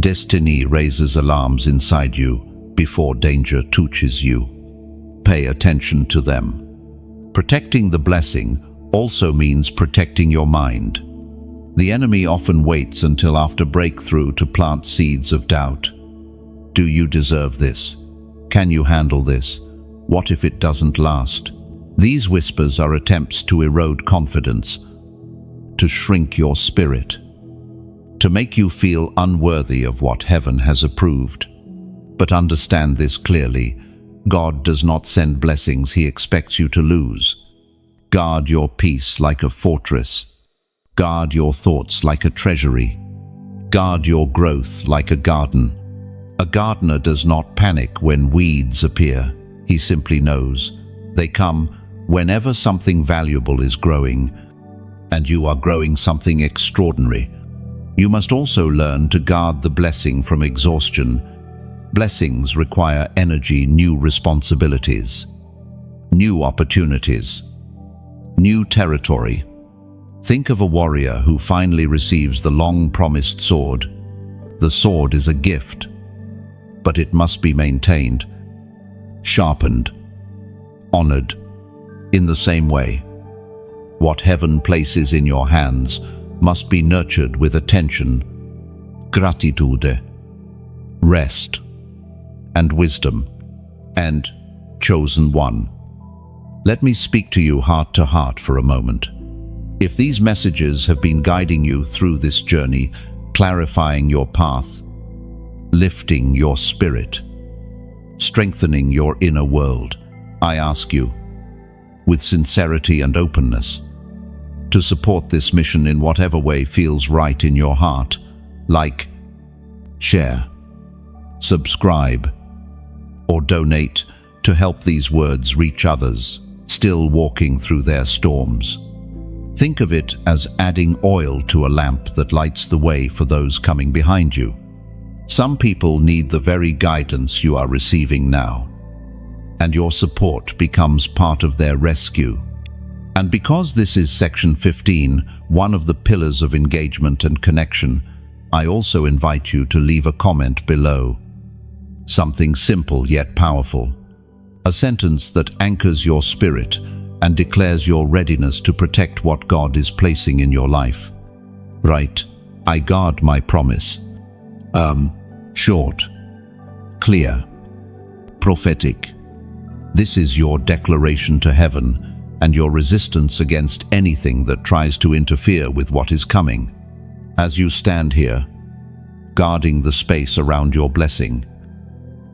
Destiny raises alarms inside you before danger touches you. Pay attention to them. Protecting the blessing also means protecting your mind. The enemy often waits until after breakthrough to plant seeds of doubt. Do you deserve this? Can you handle this? What if it doesn't last? These whispers are attempts to erode confidence, to shrink your spirit, to make you feel unworthy of what heaven has approved. But understand this clearly: God does not send blessings He expects you to lose. Guard your peace like a fortress. Guard your thoughts like a treasury. Guard your growth like a garden. A gardener does not panic when weeds appear. He simply knows they come whenever something valuable is growing, and you are growing something extraordinary. You must also learn to guard the blessing from exhaustion. Blessings require energy, new responsibilities, new opportunities, new territory. Think of a warrior who finally receives the long-promised sword. The sword is a gift, but it must be maintained, sharpened, honored. In the same way, what heaven places in your hands must be nurtured with attention, gratitude, rest, and wisdom. And, chosen one, let me speak to you heart to heart for a moment. If these messages have been guiding you through this journey, clarifying your path, lifting your spirit, strengthening your inner world, I ask you, with sincerity and openness, to support this mission in whatever way feels right in your heart. like, share, subscribe, or donate to help these words reach others still walking through their storms. Think of it as adding oil to a lamp that lights the way for those coming behind you. Some people need the very guidance you are receiving now, and your support becomes part of their rescue. And because this is section 15, one of the pillars of engagement and connection, I also invite you to leave a comment below. Something simple yet powerful. A sentence that anchors your spirit and declares your readiness to protect what God is placing in your life. Write, I guard my promise. Short, clear, prophetic. This is your declaration to heaven and your resistance against anything that tries to interfere with what is coming. As you stand here, guarding the space around your blessing,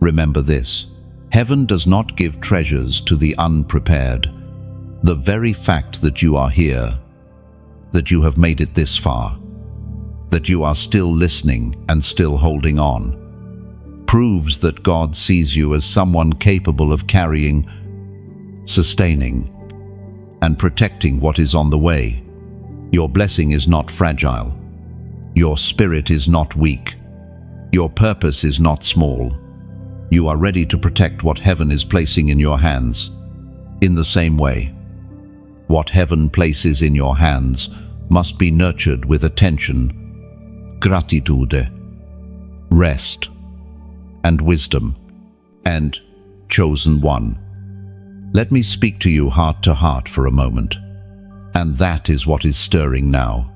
remember this: heaven does not give treasures to the unprepared. The very fact that you are here, that you have made it this far, that you are still listening and still holding on, proves that God sees you as someone capable of carrying, sustaining, and protecting what is on the way. Your blessing is not fragile. Your spirit is not weak. Your purpose is not small. You are ready to protect what heaven is placing in your hands. In the same way, what heaven places in your hands must be nurtured with attention, gratitude, rest, and wisdom. And, chosen one, let me speak to you heart to heart for a moment. And that is what is stirring now.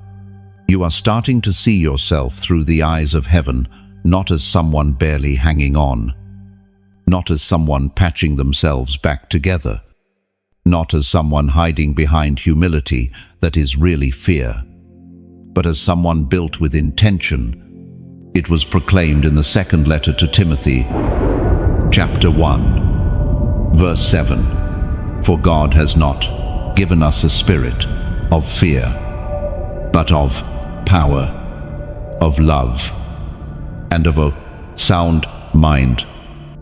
You are starting to see yourself through the eyes of heaven, not as someone barely hanging on, not as someone patching themselves back together, not as someone hiding behind humility that is really fear, but as someone built with intention. It was proclaimed in the second letter to Timothy, chapter 1, verse 7. For God has not given us a spirit of fear, but of power, of love, and of a sound mind.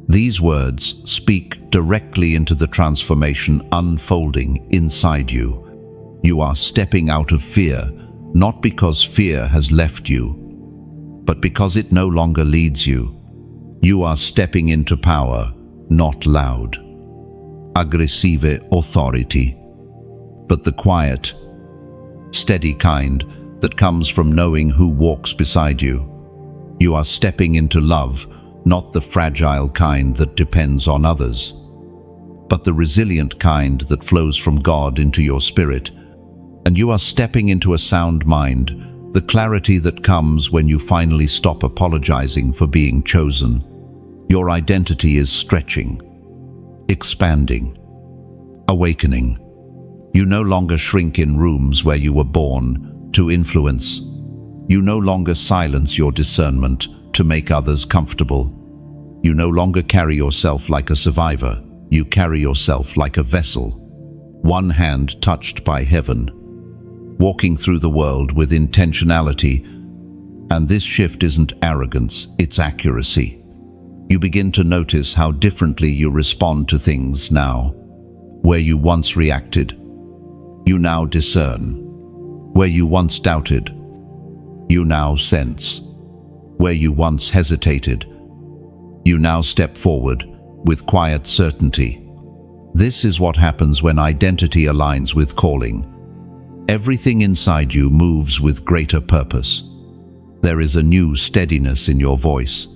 These words speak directly into the transformation unfolding inside you. You are stepping out of fear, not because fear has left you, but because it no longer leads you. You are stepping into power, not loud, aggressive authority, but the quiet, steady kind that comes from knowing who walks beside you. You are stepping into love, not the fragile kind that depends on others, but the resilient kind that flows from God into your spirit. And you are stepping into a sound mind, the clarity that comes when you finally stop apologizing for being chosen. Your identity is stretching, expanding, awakening. You no longer shrink in rooms where you were born to influence. You no longer silence your discernment to make others comfortable. You no longer carry yourself like a survivor. You carry yourself like a vessel, one hand touched by heaven, walking through the world with intentionality. And this shift isn't arrogance, it's accuracy. You begin to notice how differently you respond to things now. Where you once reacted, you now discern. Where you once doubted, you now sense. Where you once hesitated, you now step forward with quiet certainty. This is what happens when identity aligns with calling. Everything inside you moves with greater purpose. There is a new steadiness in your voice.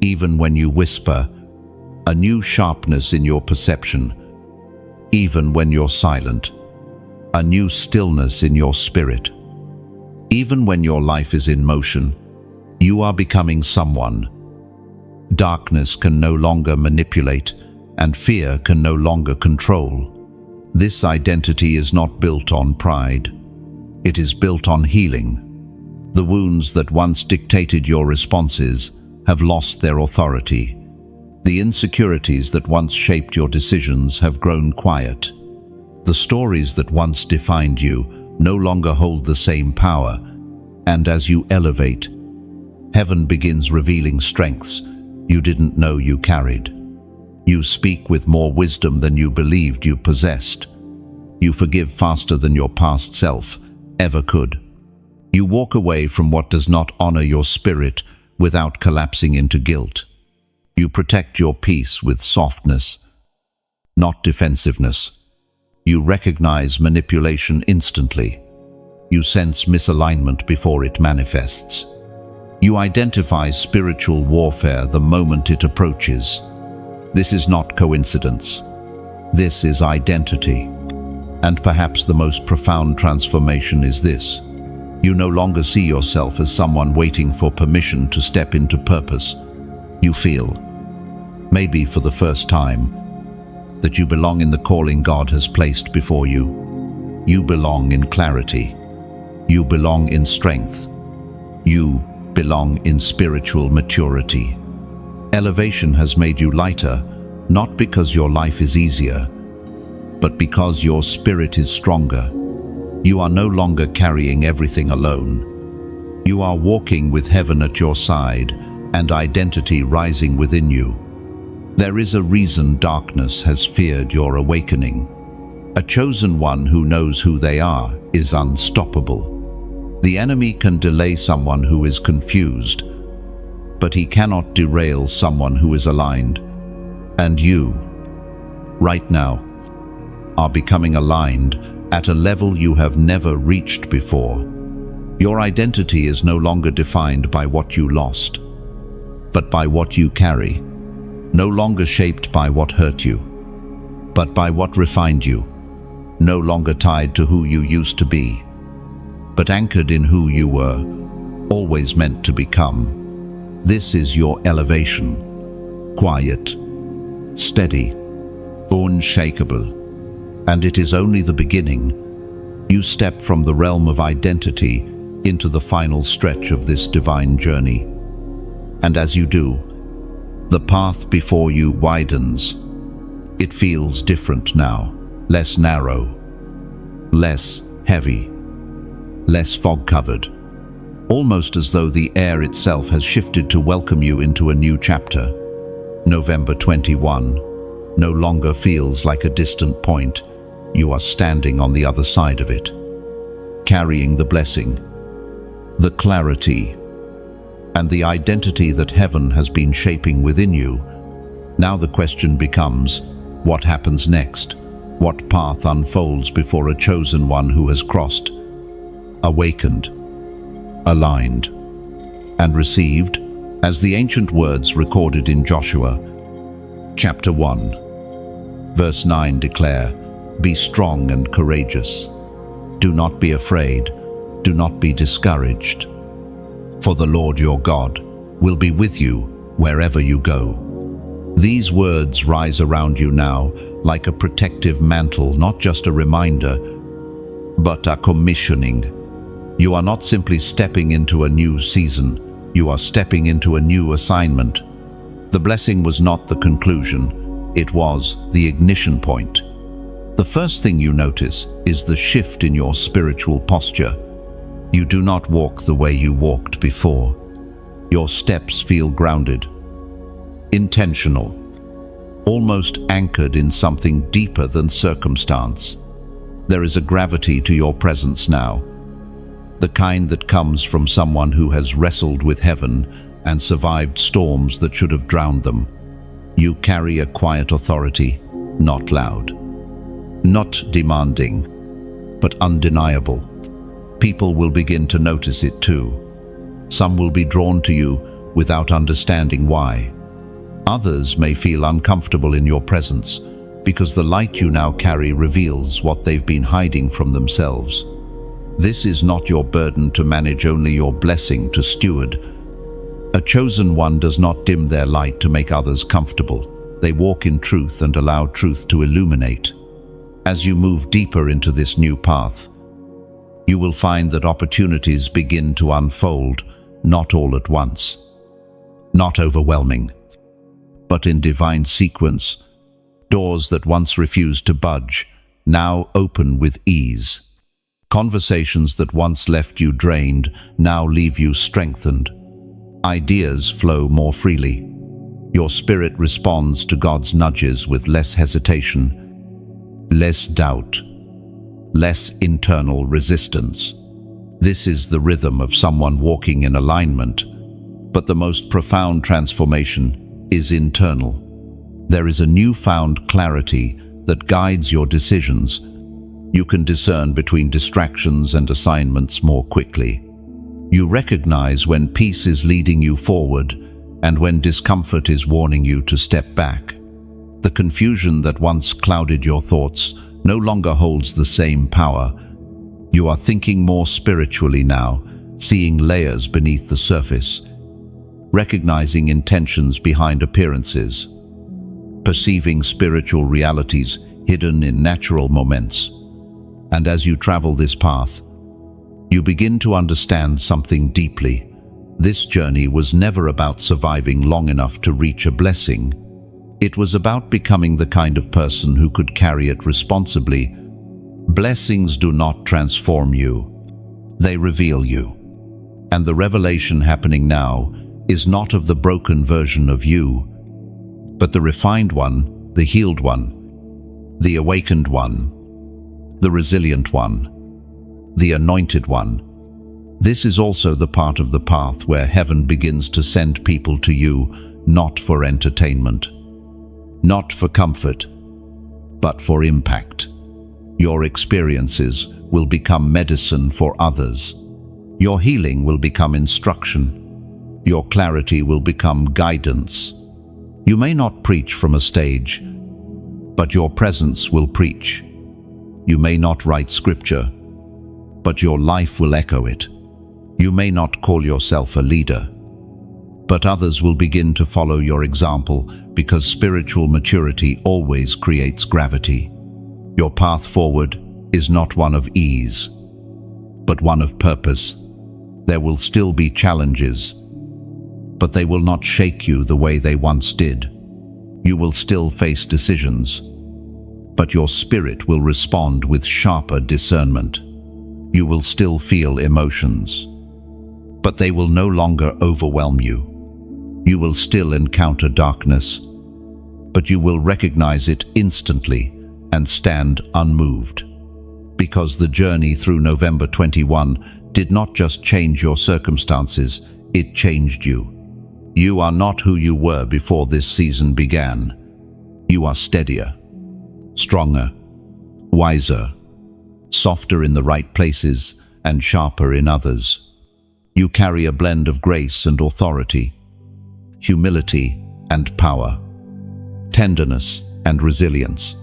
Even when you whisper, a new sharpness in your perception. Even when you're silent, a new stillness in your spirit. Even when your life is in motion, you are becoming someone. Darkness can no longer manipulate, and fear can no longer control. This identity is not built on pride. It is built on healing. The wounds that once dictated your responses have lost their authority. The insecurities that once shaped your decisions have grown quiet. The stories that once defined you no longer hold the same power, and as you elevate, heaven begins revealing strengths you didn't know you carried. You speak with more wisdom than you believed you possessed. You forgive faster than your past self ever could. You walk away from what does not honor your spirit without collapsing into guilt. You protect your peace with softness, not defensiveness. You recognize manipulation instantly. You sense misalignment before it manifests. You identify spiritual warfare the moment it approaches. This is not coincidence. This is identity. And perhaps the most profound transformation is this. You no longer see yourself as someone waiting for permission to step into purpose. You feel, maybe for the first time, that you belong in the calling God has placed before you. You belong in clarity. You belong in strength. You belong in spiritual maturity. Elevation has made you lighter, not because your life is easier, but because your spirit is stronger. You are no longer carrying everything alone. You are walking with heaven at your side and identity rising within you. There is a reason darkness has feared your awakening. A chosen one who knows who they are is unstoppable. The enemy can delay someone who is confused, but he cannot derail someone who is aligned. And you, right now, are becoming aligned at a level you have never reached before. Your identity is no longer defined by what you lost, but by what you carry. No longer shaped by what hurt you, but by what refined you. No longer tied to who you used to be, but anchored in who you were, always meant to become. This is your elevation. Quiet, steady, unshakable. And it is only the beginning. You step from the realm of identity into the final stretch of this divine journey. And as you do, the path before you widens. It feels different now, less narrow, less heavy, less fog-covered, almost as though the air itself has shifted to welcome you into a new chapter. November 21 no longer feels like a distant point. You are standing on the other side of it, carrying the blessing, the clarity, and the identity that heaven has been shaping within you. Now the question becomes, what happens next? What path unfolds before a chosen one who has crossed, awakened, aligned, and received, as the ancient words recorded in Joshua, chapter 1, verse 9 declare, "Be strong and courageous. Do not be afraid. Do not be discouraged. For the Lord your God will be with you wherever you go." These words rise around you now like a protective mantle, not just a reminder, but a commissioning. You are not simply stepping into a new season. You are stepping into a new assignment. The blessing was not the conclusion. It was the ignition point. The first thing you notice is the shift in your spiritual posture. You do not walk the way you walked before. Your steps feel grounded, intentional, almost anchored in something deeper than circumstance. There is a gravity to your presence now, the kind that comes from someone who has wrestled with heaven and survived storms that should have drowned them. You carry a quiet authority, not loud, not demanding, but undeniable. People will begin to notice it too. Some will be drawn to you without understanding why. Others may feel uncomfortable in your presence because the light you now carry reveals what they've been hiding from themselves. This is not your burden to manage, only your blessing to steward. A chosen one does not dim their light to make others comfortable. They walk in truth and allow truth to illuminate. As you move deeper into this new path, you will find that opportunities begin to unfold, not all at once, not overwhelming, but in divine sequence. Doors that once refused to budge now open with ease. Conversations that once left you drained now leave you strengthened. Ideas flow more freely. Your spirit responds to God's nudges with less hesitation, less doubt, less internal resistance. This is the rhythm of someone walking in alignment, but the most profound transformation is internal. There is a newfound clarity that guides your decisions. You can discern between distractions and assignments more quickly. You recognize when peace is leading you forward and when discomfort is warning you to step back. The confusion that once clouded your thoughts no longer holds the same power. You are thinking more spiritually now, seeing layers beneath the surface, recognizing intentions behind appearances, perceiving spiritual realities hidden in natural moments. And as you travel this path, you begin to understand something deeply. This journey was never about surviving long enough to reach a blessing. It was about becoming the kind of person who could carry it responsibly. Blessings do not transform you, they reveal you. And the revelation happening now is not of the broken version of you, but the refined one, the healed one, the awakened one, the resilient one, the anointed one. This is also the part of the path where heaven begins to send people to you, not for entertainment, not for comfort, but for impact. Your experiences will become medicine for others. Your healing will become instruction. Your clarity will become guidance. You may not preach from a stage, but your presence will preach. You may not write scripture, but your life will echo it. You may not call yourself a leader, but others will begin to follow your example because spiritual maturity always creates gravity. Your path forward is not one of ease, but one of purpose. There will still be challenges, but they will not shake you the way they once did. You will still face decisions, but your spirit will respond with sharper discernment. You will still feel emotions, but they will no longer overwhelm you. You will still encounter darkness, but you will recognize it instantly and stand unmoved. Because the journey through November 21 did not just change your circumstances, it changed you. You are not who you were before this season began. You are steadier, stronger, wiser, softer in the right places and sharper in others. You carry a blend of grace and authority, humility and power, tenderness and resilience.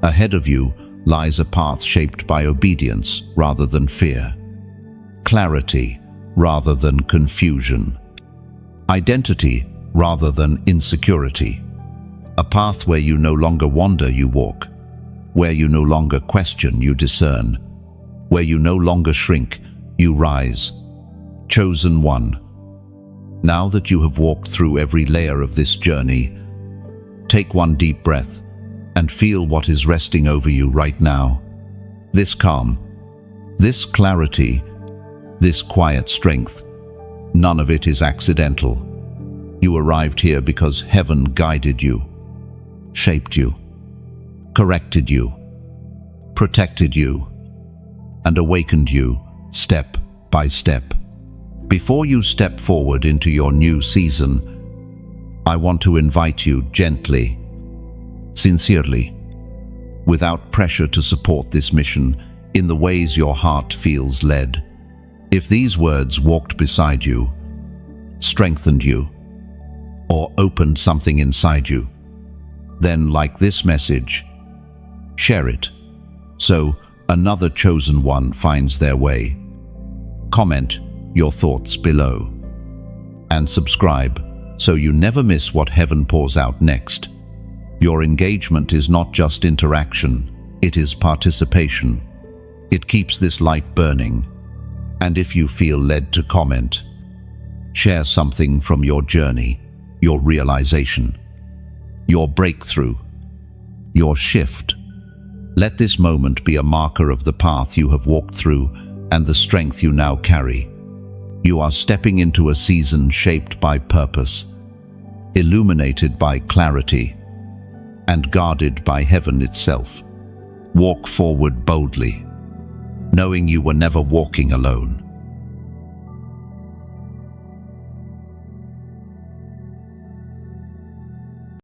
Ahead of you lies a path shaped by obedience rather than fear, clarity rather than confusion, identity rather than insecurity. A path where you no longer wander, you walk. Where you no longer question, you discern. Where you no longer shrink, you rise. Chosen one. Now that you have walked through every layer of this journey, take one deep breath and feel what is resting over you right now. This calm, this clarity, this quiet strength, none of it is accidental. You arrived here because heaven guided you, shaped you, corrected you, protected you, and awakened you step by step. Before you step forward into your new season, I want to invite you gently, sincerely, without pressure to support this mission in the ways your heart feels led. If these words walked beside you, strengthened you, or opened something inside you, then, like this message, share it so another chosen one finds their way. Comment your thoughts below and subscribe so you never miss what heaven pours out next. Your engagement is not just interaction, it is participation. It keeps this light burning. And if you feel led to comment, share something from your journey, your realization, your breakthrough, your shift. Let this moment be a marker of the path you have walked through and the strength you now carry. You are stepping into a season shaped by purpose, illuminated by clarity, and guarded by heaven itself. Walk forward boldly, knowing you were never walking alone.